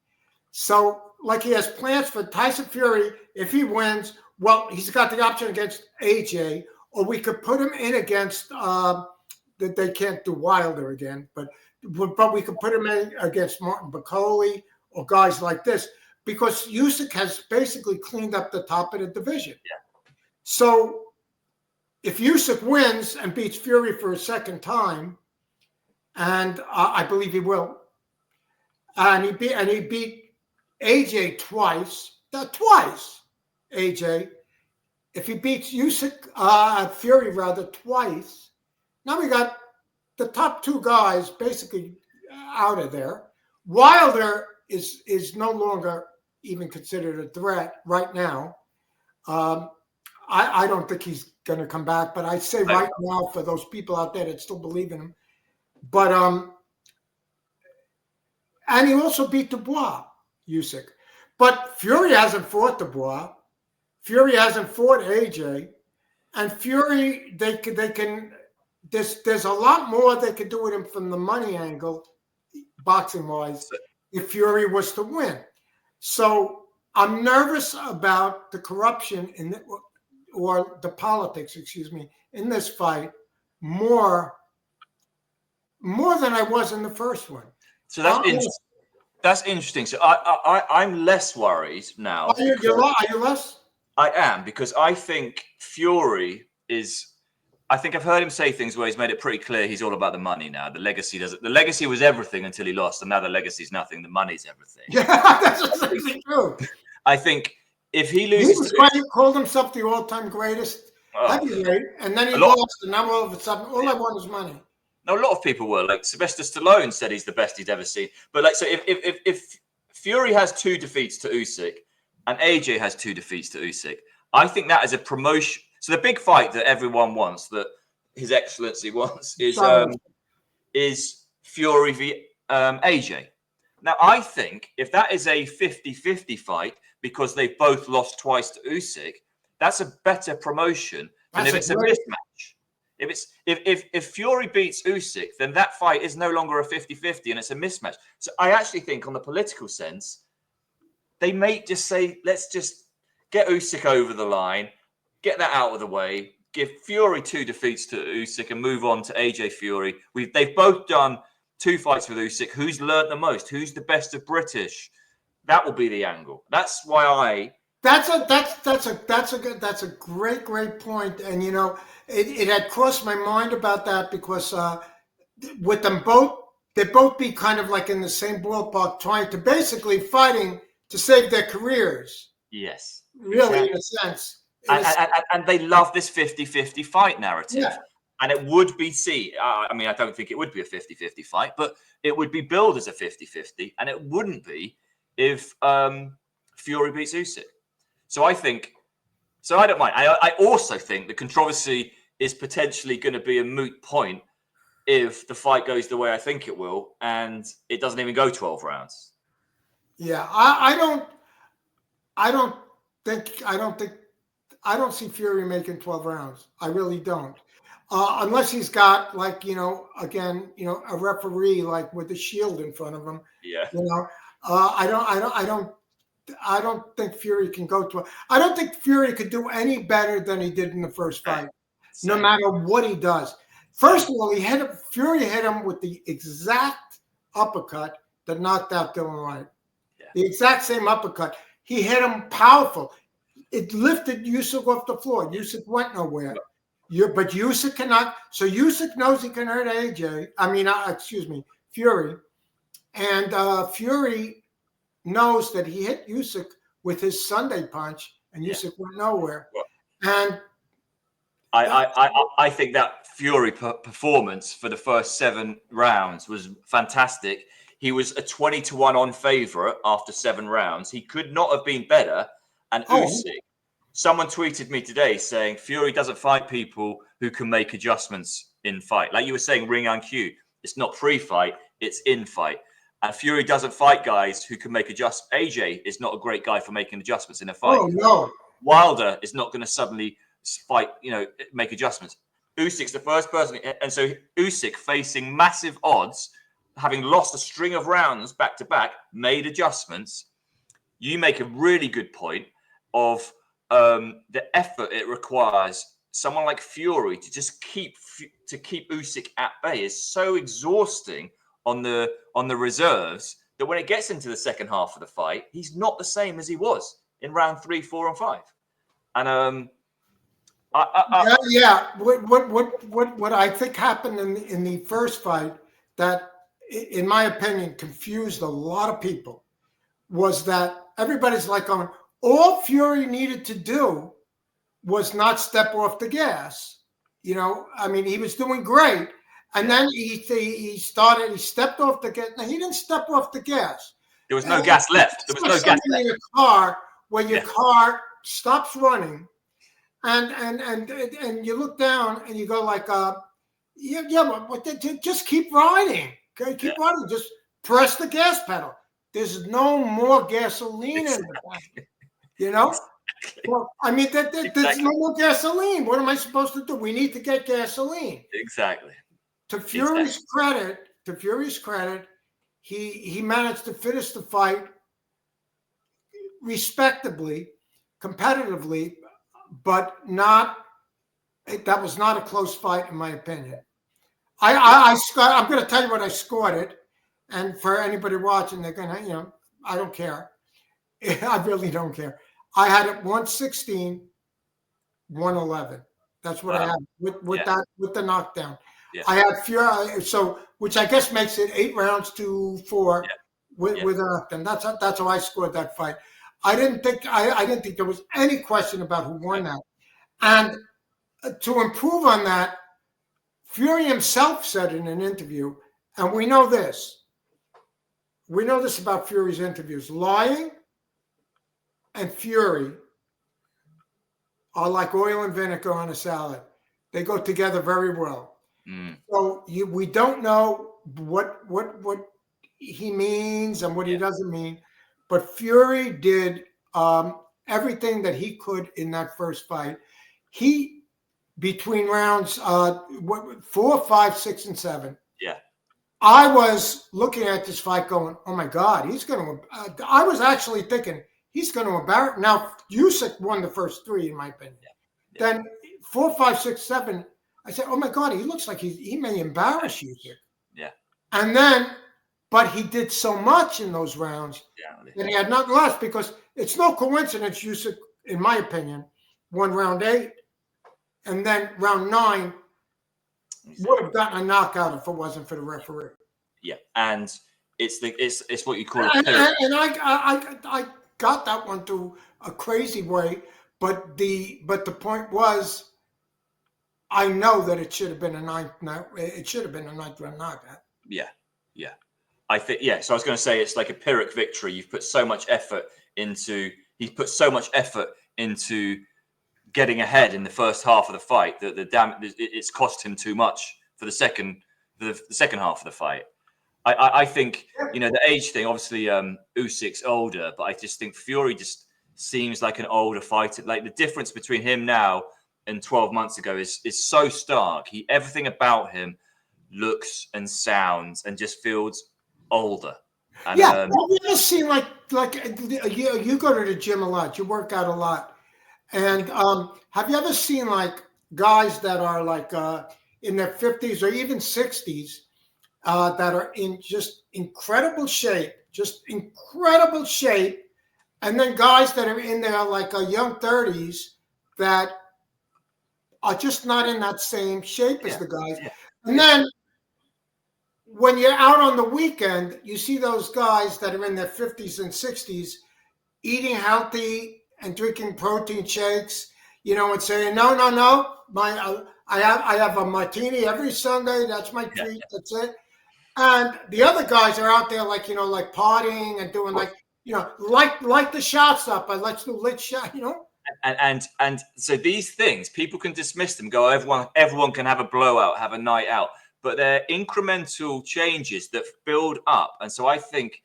So, like, he has plans for Tyson Fury. If he wins, well, he's got the option against AJ, or we could put him in against that they can't do Wilder again, but we could put him in against Martin Bakole or guys like this, because Usyk has basically cleaned up the top of the division. Yeah. So if Usyk wins and beats Fury for a second time, and I believe he will, and he beat AJ twice. AJ. If he beats Usyk, Fury rather, twice, now we got the top 2 guys basically out of there. Wilder is no longer even considered a threat right now. I don't think he's going to come back, but I say right now, for those people out there that still believe in him. But and he also beat Dubois, Usyk. But Fury hasn't fought Dubois. Fury hasn't fought AJ. And Fury, they can. There's a lot more they could do with him from the money angle, boxing wise, if Fury was to win. So I'm nervous about the corruption or the politics, in this fight more than I was in the first one. So that's interesting. So I'm less worried now. Are you less? I am, because I think Fury is. I think I've heard him say things where he's made it pretty clear he's all about the money now. The legacy doesn't. The legacy was everything until he lost, and now the legacy is nothing. The money's everything. Yeah, that's exactly true. I think if he loses, he called himself the all-time greatest heavyweight, and then he lost, and now all of a sudden, all I want is money. No, a lot of people were. Like Sylvester Stallone said he's the best he's ever seen. But like, so if Fury has 2 defeats to Usyk, and AJ has 2 defeats to Usyk, I think that is a promotion. So the big fight that everyone wants, that His Excellency wants, is Fury v AJ. Now, I think if that is a 50-50 fight because they've both lost twice to Usyk, that's a better promotion than if it's a mismatch. If Fury beats Usyk, then that fight is no longer a 50-50 and it's a mismatch. So I actually think, on the political sense, they may just say, let's just get Usyk over the line, get that out of the way, give Fury 2 defeats to Usyk and move on to AJ Fury. They've both done 2 fights with Usyk. Who's learned the most? Who's the best of British? That will be the angle. That's why That's a great point. And it had crossed my mind about that because with them both, they both be kind of like in the same ballpark, trying to basically fighting to save their careers. Yes, really, exactly. In a sense. And they love this 50-50 fight narrative. Yeah. And it would be I mean, I don't think it would be a 50-50 fight, but it would be billed as a 50-50, and it wouldn't be if Fury beats Usyk. So I don't mind. I also think the controversy is potentially going to be a moot point if the fight goes the way I think it will, and it doesn't even go 12 rounds. Yeah, I don't see Fury making 12 rounds. I really don't. Unless he's got like, a referee like with the shield in front of him. Yeah. I don't think Fury can go to. I don't think Fury could do any better than he did in the first fight, no matter what he does. First of all, Fury hit him with the exact uppercut that knocked out Dylan White. Yeah. The exact same uppercut. He hit him powerful. It lifted Usyk off the floor. Usyk went nowhere. But Usyk cannot. So Usyk knows he can hurt Fury. And Fury knows that he hit Usyk with his Sunday punch, and Usyk went nowhere. And I think that Fury performance for the first 7 rounds was fantastic. He was a 20-1 on favorite after 7 rounds. He could not have been better. And Usyk, someone tweeted me today saying Fury doesn't fight people who can make adjustments in fight. Like you were saying, ring on cue. It's not pre-fight, it's in-fight. And Fury doesn't fight guys who can make adjustments. AJ is not a great guy for making adjustments in a fight. Oh, no. Wilder is not going to suddenly fight, make adjustments. Usyk's the first person. And so Usyk, facing massive odds, having lost a string of rounds back to back, made adjustments. You make a really good point of the effort it requires. Someone like Fury to just keep Usyk at bay is so exhausting on the reserves that when it gets into the second half of the fight, he's not the same as he was in round 3, 4, and 5. And What I think happened in the first fight that, in my opinion, confused a lot of people was that everybody's like going, all Fury needed to do was not step off the gas. He was doing great. And then he stepped off the gas. Now, he didn't step off the gas. There was no gas left. There was no gas left. In a car where your car stops running and you look down and you go like, just keep riding. Okay, keep riding. Just press the gas pedal. There's no more gasoline in the tank. Well, there's no more gasoline. What am I supposed to do? We need to get gasoline. Exactly. To Fury's credit, he managed to finish the fight respectably, competitively, but that was not a close fight in my opinion. I'm going to tell you what I scored it, and for anybody watching, they're going to, I don't care. I really don't care. I had it 116, 111. That's what I had with the knockdown. Yeah. I had Fury, which I guess makes it 8 rounds to 4 with a knockdown. That's how I scored that fight. I didn't think there was any question about who won that. And to improve on that, Fury himself said in an interview, and we know this about Fury's interviews, lying and Fury are like oil and vinegar on a salad. They go together very well. So we don't know what he means and what he doesn't mean, but Fury did everything that he could in that first fight. He, between rounds 4, 5, 6, and 7. Yeah. I was looking at this fight going, oh my God, he's going to. I was actually thinking he's going to embarrass. Now Usyk won the first 3 in my opinion. Yeah. Then 4, 5, 6, 7. I said, oh my God, he looks like he may embarrass you here. Yeah. And then, but he did so much in those rounds that he had nothing left, because it's no coincidence Usyk, in my opinion, won round 8, and then round 9 would have gotten a knockout if it wasn't for the referee. Yeah, and it's what you call and I got that one through a crazy way, but the point was, I know that it should have been a ninth round knockout. Yeah. I think, So I was going to say it's like a Pyrrhic victory. You've put so much effort into. He's put so much effort into getting ahead in the first half of the fight that it's cost him too much for the second half of the fight. I think the age thing. Obviously, Usyk's older, but I just think Fury just seems like an older fighter. Like the difference between him now and 12 months ago is so stark. Everything about him looks and sounds and just feels older. And, have you ever seen like you go to the gym a lot, you work out a lot, and have you ever seen like guys that are like in their 50s or even 60s that are in just incredible shape, and then guys that are in their like young 30s that are just not in that same shape as the guys, and then when you're out on the weekend, you see those guys that are in their 50s and 60s eating healthy and drinking protein shakes, and saying, no, I have a martini every Sunday. That's my treat. That's it. And the other guys are out there like partying and doing like the shots up. Let's do lit shot, And so these things, people can dismiss them, go, everyone can have a blowout, have a night out. But they're incremental changes that build up. And so I think,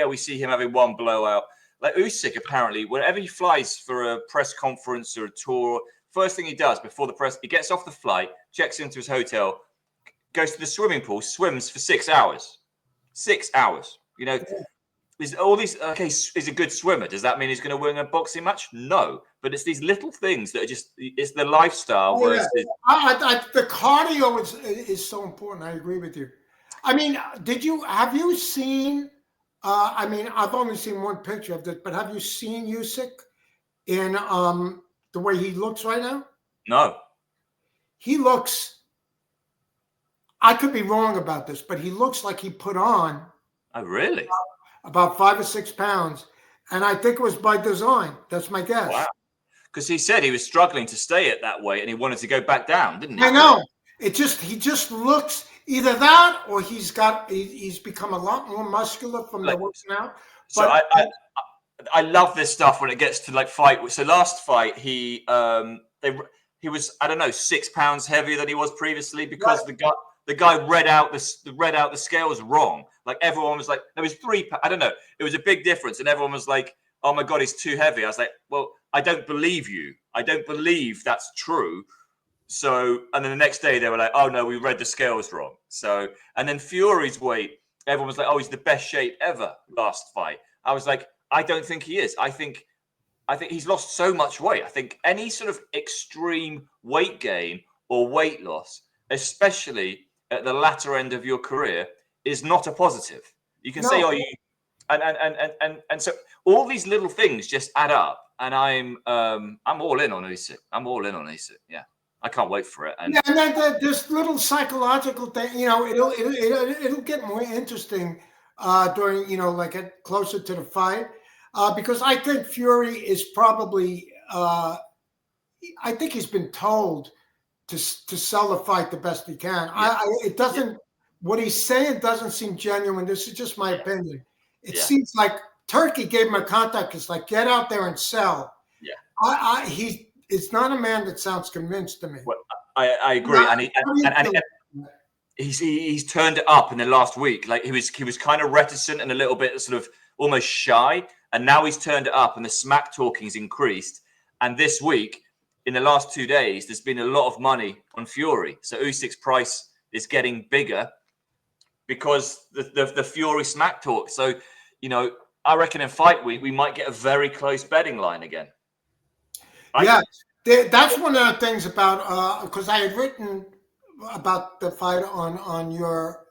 we see him having one blowout. Like Usyk, apparently, whenever he flies for a press conference or a tour, first thing he does before the press, he gets off the flight, checks into his hotel, goes to the swimming pool, swims for 6 hours. 6 hours. Is all these he's a good swimmer. Does that mean he's going to win a boxing match? No. But it's these little things that are it's the lifestyle versus the cardio is so important. I agree with you. I mean, have you seen I've only seen one picture of this, but have you seen Usyk in the way he looks right now? No. He looks, I could be wrong about this, but he looks like he put on really? About 5 or 6 pounds, and I think it was by design. That's my guess. Wow, because he said he was struggling to stay at that weight, and he wanted to go back down, didn't he? I know. He just looks either that, or he's become a lot more muscular from the working out. So I love this stuff when it gets to like fight. So last fight, he was 6 pounds heavier than he was previously because the guy read out the scales wrong. Like everyone was like, there was 3. I don't know. It was a big difference, and everyone was like, "Oh my God, he's too heavy." I was like, "Well, I don't believe you. I don't believe that's true." So, and then the next day they were like, "Oh no, we read the scales wrong." So, and then Fury's weight, everyone was like, "Oh, he's the best shape ever." Last fight, I was like, "I don't think he is. I think he's lost so much weight. I think any sort of extreme weight gain or weight loss, especially at the latter end of your career, is not a positive." You can say, "Oh, you," and so all these little things just add up. And I'm all in on Usyk. Yeah, I can't wait for it. And then this little psychological thing, it'll get more interesting during, like closer to the fight, because I think Fury is probably, I think he's been told to sell the fight the best he can. It doesn't. What he's saying doesn't seem genuine. This is just my opinion. It seems like Turkey gave him a contact. It's like, get out there and sell. Yeah. It's not a man that sounds convinced to me. Well, I agree. He's turned it up in the last week. Like he was kind of reticent and a little bit sort of almost shy. And now he's turned it up and the smack talking's increased. And this week, in the last 2 days, there's been a lot of money on Fury. So Usyk's price is getting bigger because the Fury smack talk. So, I reckon in fight week, we might get a very close betting line again. That's one of the things about, because I had written about the fight on your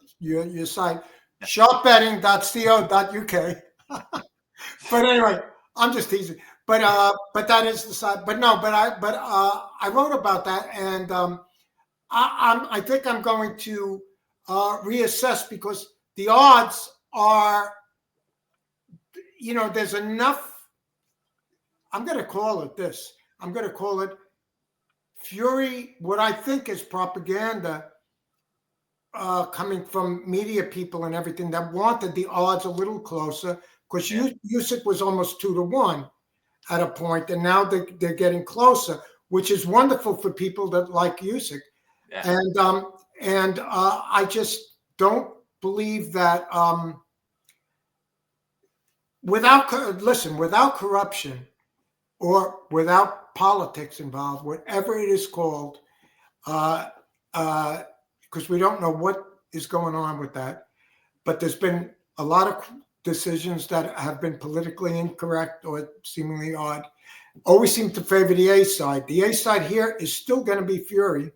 site, sharpbetting.co.uk. But anyway, I'm just teasing. But that is the side. But I wrote about that, and I think I'm going to reassess because the odds are, there's enough. I'm going to call it this. I'm going to call it Fury, what I think is propaganda coming from media people and everything that wanted the odds a little closer, because Usyk was almost 2-1 at a point, and now they're getting closer, which is wonderful for people that like Usyk. Yeah. And I just don't believe that without corruption or without politics involved, whatever it is called, because we don't know what is going on with that. But there's been a lot of decisions that have been politically incorrect or seemingly odd. Always seem to favor the A side. The A side here is still going to be Fury,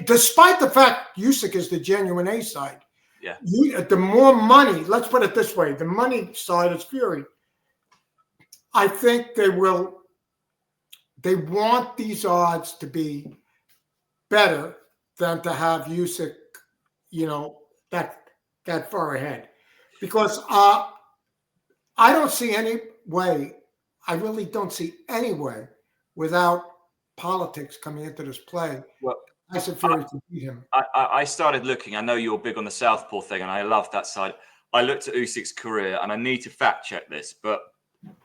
despite the fact Usyk is the genuine A side. Yeah. The more money, let's put it this way, the money side is Fury. I think they want these odds to be better than to have Usyk, that far ahead. Because I don't see any way, I really don't see any way without politics coming into this play. Well, Tyson Fury to beat him. I started looking. I know you're big on the southpaw thing, and I love that side. I looked at Usyk's career, and I need to fact check this, but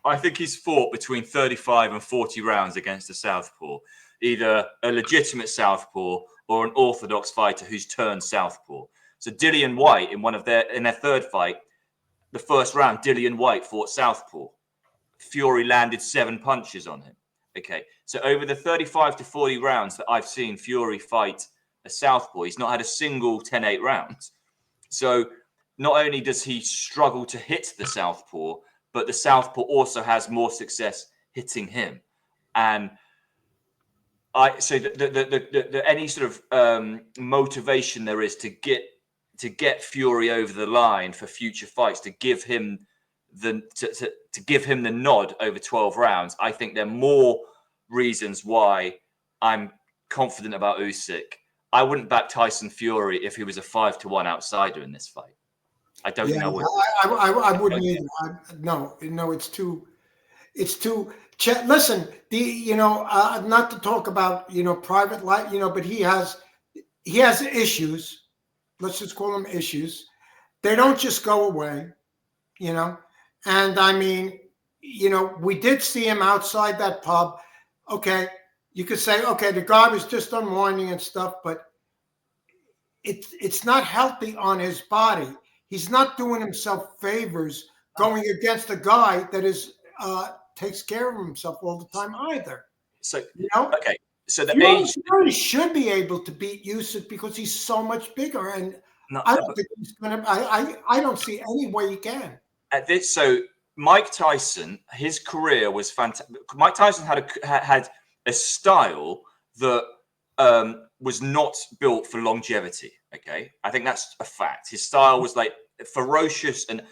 I think he's fought between 35 and 40 rounds against a southpaw, either a legitimate southpaw or an orthodox fighter who's turned southpaw. So Dillian Whyte, in their third fight, the first round, Dillian Whyte fought southpaw. Fury landed 7 punches on him. Okay, so over the 35 to 40 rounds that I've seen Fury fight a southpaw, he's not had a single 10-8 rounds. So not only does he struggle to hit the southpaw, but the southpaw also has more success hitting him. And any sort of motivation there is to get Fury over the line for future fights, to give him the nod over 12 rounds, I think there are more reasons why I'm confident about Usyk. I wouldn't back Tyson Fury if he was a 5-1 outsider in this fight. I don't think I would. I wouldn't either. No, it's too. Listen, not to talk about private life, but he has issues. Let's just call them issues. They don't just go away, And I mean, we did see him outside that pub. Okay, you could say, okay, the guy was just unwinding and stuff, but it's not healthy on his body. He's not doing himself favors going against a guy that is takes care of himself all the time either. So okay, so the Fury should be able to beat Usyk because he's so much bigger, and I don't think he's gonna. I don't see any way he can. At this, so Mike Tyson, his career was fantastic. Mike Tyson had a style that was not built for longevity. Okay, I think that's a fact. His style was like ferocious, and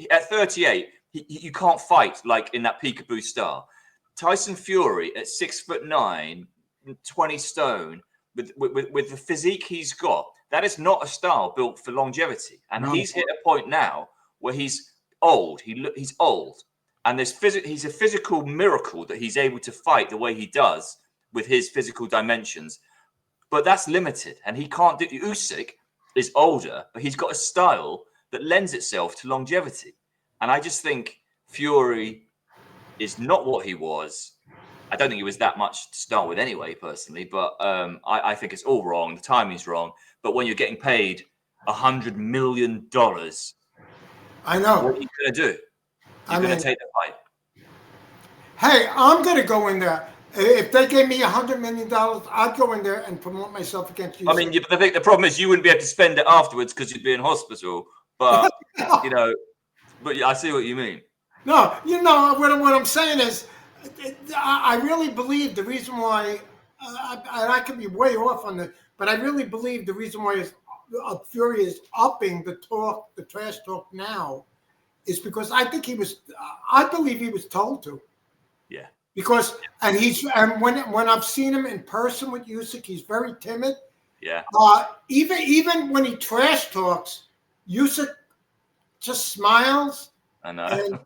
at 38, you can't fight like in that peekaboo style. Tyson Fury at 6'9", 20 stone, with the physique he's got, that is not a style built for longevity. And he's hit a point now where he's old. He's old, and he's a physical miracle that he's able to fight the way he does with his physical dimensions. But that's limited, and he can't do. Usyk is older, but he's got a style that lends itself to longevity. And I just think Fury is not what he was. I don't think he was that much to start with anyway, personally. But I think it's all wrong. The timing's wrong. But when you're getting paid $100 million, I know. What are you going to do? You're going to take the fight. Hey, I'm going to go in there. If they gave me $100 million, I'd go in there and promote myself against you. I mean, I think the problem is you wouldn't be able to spend it afterwards because you'd be in hospital. But, but I see what you mean. No, what I'm saying is, I really believe the reason why, I could be way off on this, but I really believe the reason why Fury is upping the trash talk now is because I believe he was told to. Yeah. Because when I've seen him in person with Usyk, he's very timid. Yeah. Even when he trash talks, Usyk just smiles. I know. And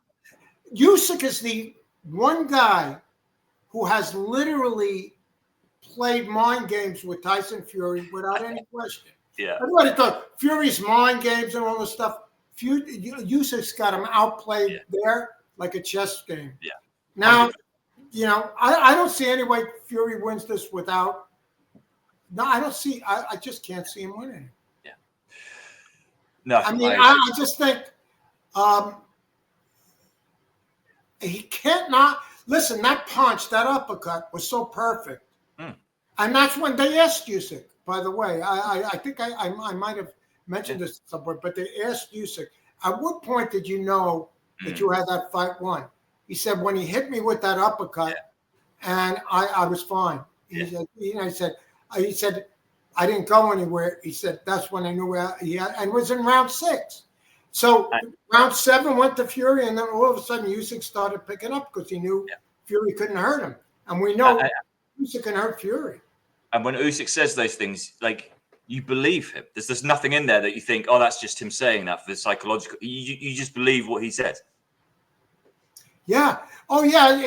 Usyk is the one guy who has literally played mind games with Tyson Fury without any question. Yeah. Everybody thought Fury's mind games and all this stuff. Usyk's got him outplayed there like a chess game. Yeah. Now, I don't see any way Fury wins this without. No, I don't see. I just can't see him winning. Yeah. No, I mean, I just think he can't not listen. That punch, that uppercut was so perfect, and that's when they asked Usyk. By the way, I think I might have mentioned this somewhere, but they asked Usyk, at what point did you know that you had that fight won? He said, when he hit me with that uppercut, and I was fine. He said, he said, I didn't go anywhere. He said, that's when I knew he had, and it was in round 6. So round 7 went to Fury, and then all of a sudden Usyk started picking up because he knew Fury couldn't hurt him. And we know Usyk can hurt Fury. And when Usyk says those things, like, you believe him. There's nothing in there that you think, oh, that's just him saying that for the psychological. You just believe what he says. Yeah. Oh, yeah.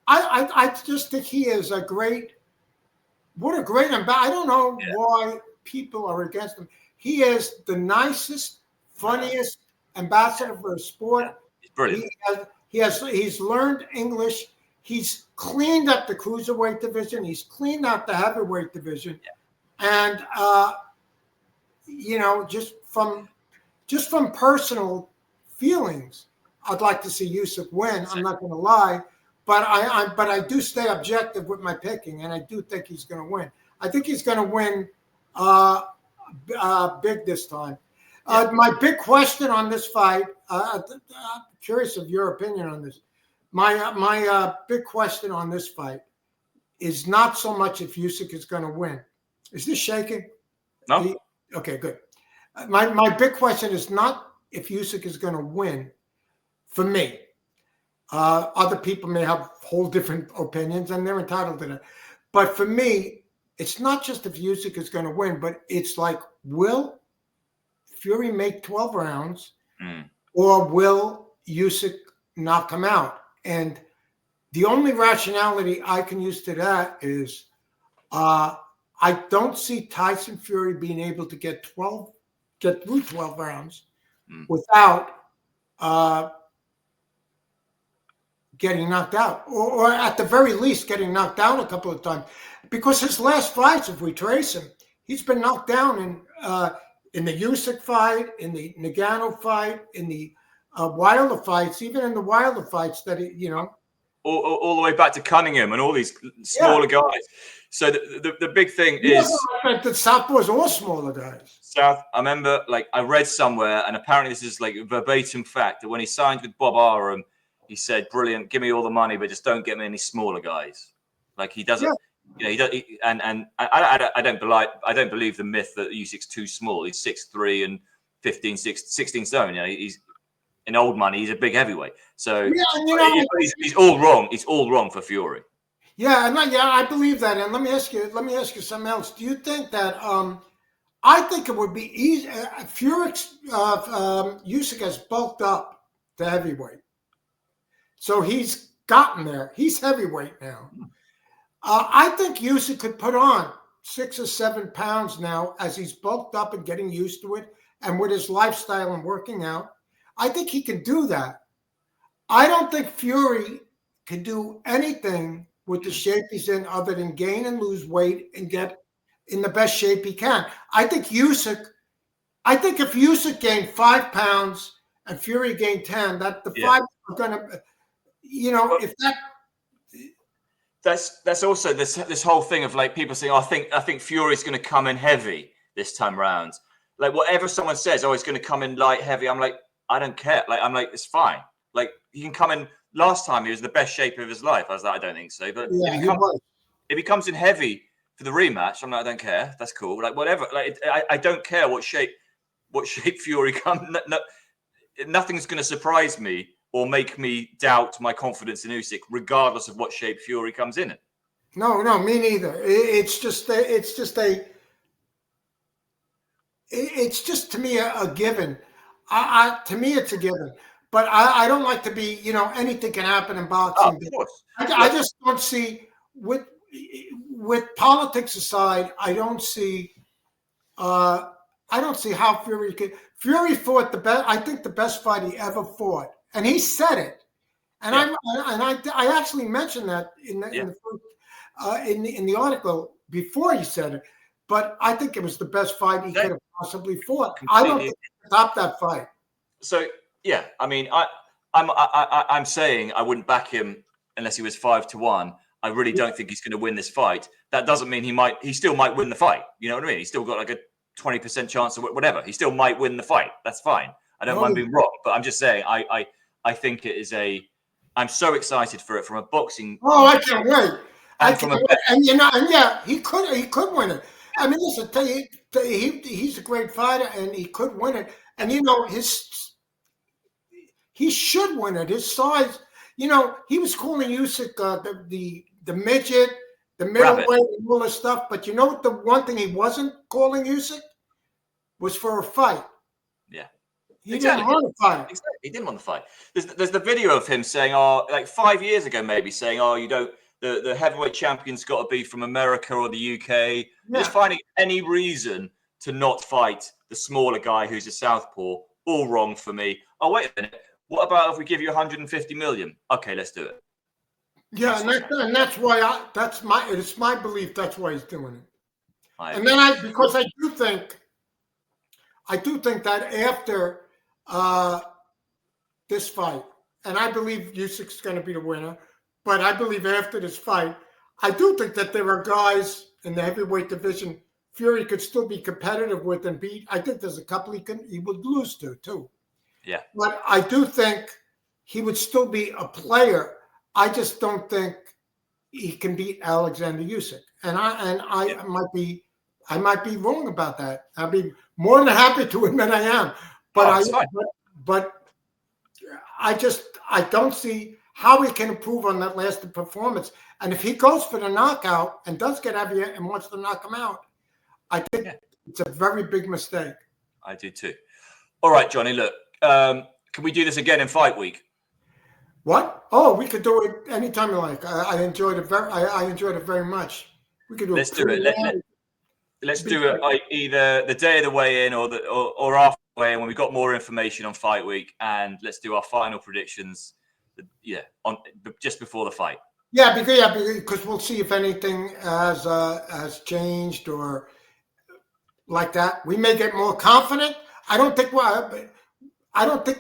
I just think he is a great. What a great ambassador. I don't know why people are against him. He is the nicest, funniest ambassador for a sport. He's brilliant. He's learned English. He's cleaned up the cruiserweight division. He's cleaned out the heavyweight division. And just from personal feelings, I'd like to see Usyk win. I'm not going to lie, but I do stay objective with my picking, and I do think he's going to win. I think he's going to win big this time. My big question on this fight, I'm curious of your opinion on this. My big question on this fight is not so much if Usyk is going to win. Is this shaking? No. Okay, good. My big question is not if Usyk is going to win. For me, other people may have whole different opinions, and they're entitled to that. But for me, it's not just if Usyk is going to win, but it's like, will Fury make 12 rounds, or will Usyk knock him out? And the only rationality I can use to that is I don't see Tyson Fury being able to get through 12 rounds without getting knocked out, or at the very least getting knocked down a couple of times. Because his last fights, if we trace him, he's been knocked down in the Usyk fight, in the Ngannou fight, in the Wilder fights, even in the Wilder fights that all the way back to Cunningham and all these smaller guys. So the big thing is that southpaws are all smaller guys. I remember, I read somewhere, and apparently this is like a verbatim fact, that when he signed with Bob Arum, he said, "Brilliant, give me all the money, but just don't get me any smaller guys." Like, he doesn't. He does, and I don't believe the myth that Usyk's too small. He's 6'3" and 16 stone. He's in old money. He's a big heavyweight. So he's all wrong. It's all wrong for Fury. Yeah, I believe that. And let me ask you something else. Do you think that? I think it would be easy. Usyk has bulked up to heavyweight, so he's gotten there. He's heavyweight now. I think Usyk could put on 6 or 7 pounds now as he's bulked up and getting used to it, and with his lifestyle and working out. I think he can do that. I don't think Fury can do anything with the shape he's in other than gain and lose weight and get in the best shape he can. I think if Usyk gained 5 pounds and Fury gained 10, that the 5 are going to, if that. That's also this whole thing of like people saying, I think Fury's going to come in heavy this time round. Like, whatever someone says, he's going to come in light heavy. I'm like, I don't care. Like, I'm like, it's fine. Like, he can come in. Last time he was the best shape of his life. I was like, I don't think so. But if he comes in heavy for the rematch, I'm like, I don't care. That's cool. Like, whatever. Like, I don't care what shape Fury comes. Nothing's going to surprise me or make me doubt my confidence in Usyk, regardless of what shape Fury comes in. No, me neither. It's just to me a given. To me, it's a given. But I don't like to be, anything can happen in boxing. Oh, of course. I just don't see with politics aside, I don't see how Fury could. Fury fought the best. I think the best fight he ever fought, and he said it. And I actually mentioned that in the article before he said it. But I think it was the best fight he could have possibly fought. I don't think he could top that fight. So yeah, I mean, I'm saying I wouldn't back him unless he was 5-1. I really don't think he's going to win this fight. That doesn't mean he still might win the fight. You know what I mean? He's still got like a 20% chance of whatever. He still might win the fight. That's fine. I don't mind being wrong, but I'm just saying I think it is I'm so excited for it from a boxing. Oh, I can't wait. And he could win it. I mean, listen, he's a great fighter, and he could win it. And he should win it. His size, he was calling Usyk the midget, the middleweight, and all this stuff. But you know what? The one thing he wasn't calling Usyk was for a fight. Yeah. He didn't want to fight. Exactly. He didn't want to fight. There's the video of him saying, like 5 years ago, maybe saying, you don't. The heavyweight champion's got to be from America or the UK. Yeah. Just finding any reason to not fight the smaller guy who's a southpaw. All wrong for me. Oh, wait a minute. What about if we give you 150 million? Okay, let's do it. Yeah, and that's why it's my belief that's why he's doing it. Because I do think that after this fight, and I believe Usyk's going to be the winner. But I believe after this fight, I do think that there are guys in the heavyweight division Fury could still be competitive with and beat. I think there's a couple he would lose to too. Yeah. But I do think he would still be a player. I just don't think he can beat Alexander Usyk. And I might be wrong about that. I'd be more than happy to admit I am. But I don't see how he can improve on that last performance. And if he goes for the knockout and does get heavier and wants to knock him out, I think it's a very big mistake. I do too. All right, Johnny, look, can we do this again in fight week? What? Oh, we could do it anytime you like. I enjoyed it very much. We could do Let's do it. Let's do it either the day of the weigh-in or after the weigh-in when we've got more information on fight week, and let's do our final predictions. Just before the fight. Yeah, because we'll see if anything has changed or like that. We may get more confident. I don't think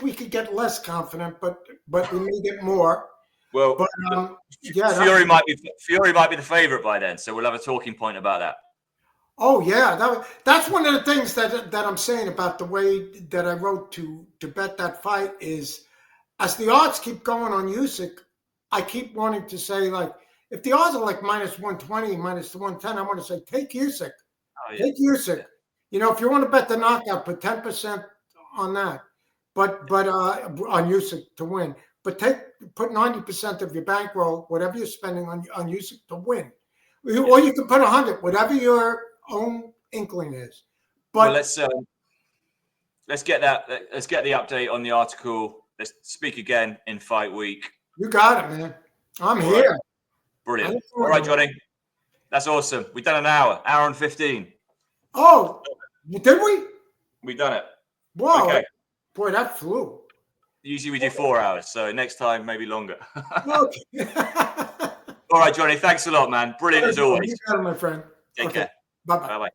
we could get less confident, but we may get more. Well, Fury might be the favorite by then, so we'll have a talking point about that. Oh yeah, that's one of the things that I'm saying about the way that I wrote to bet that fight is. As the odds keep going on Usyk, I keep wanting to say, like, if the odds are like minus 120, minus 110, I want to say, take Usyk. Oh, yeah. Take Usyk. Yeah. If you want to bet the knockout, put 10% on that. But on Usyk to win. But put 90% of your bankroll, whatever you're spending on Usyk to win. Or you can put 100, whatever your own inkling is. But let's get that. Let's get the update on the article. Let's speak again in fight week. You got it, man. I'm here. Right. Brilliant. All right, Johnny. That's awesome. We've done an hour and 15. Oh, did we? We've done it. Wow. Okay. Boy, that flew. Usually we do 4 hours, so next time maybe longer. Okay. All right, Johnny. Thanks a lot, man. Brilliant as always. You got it, my friend. Take care. Bye-bye. Bye-bye.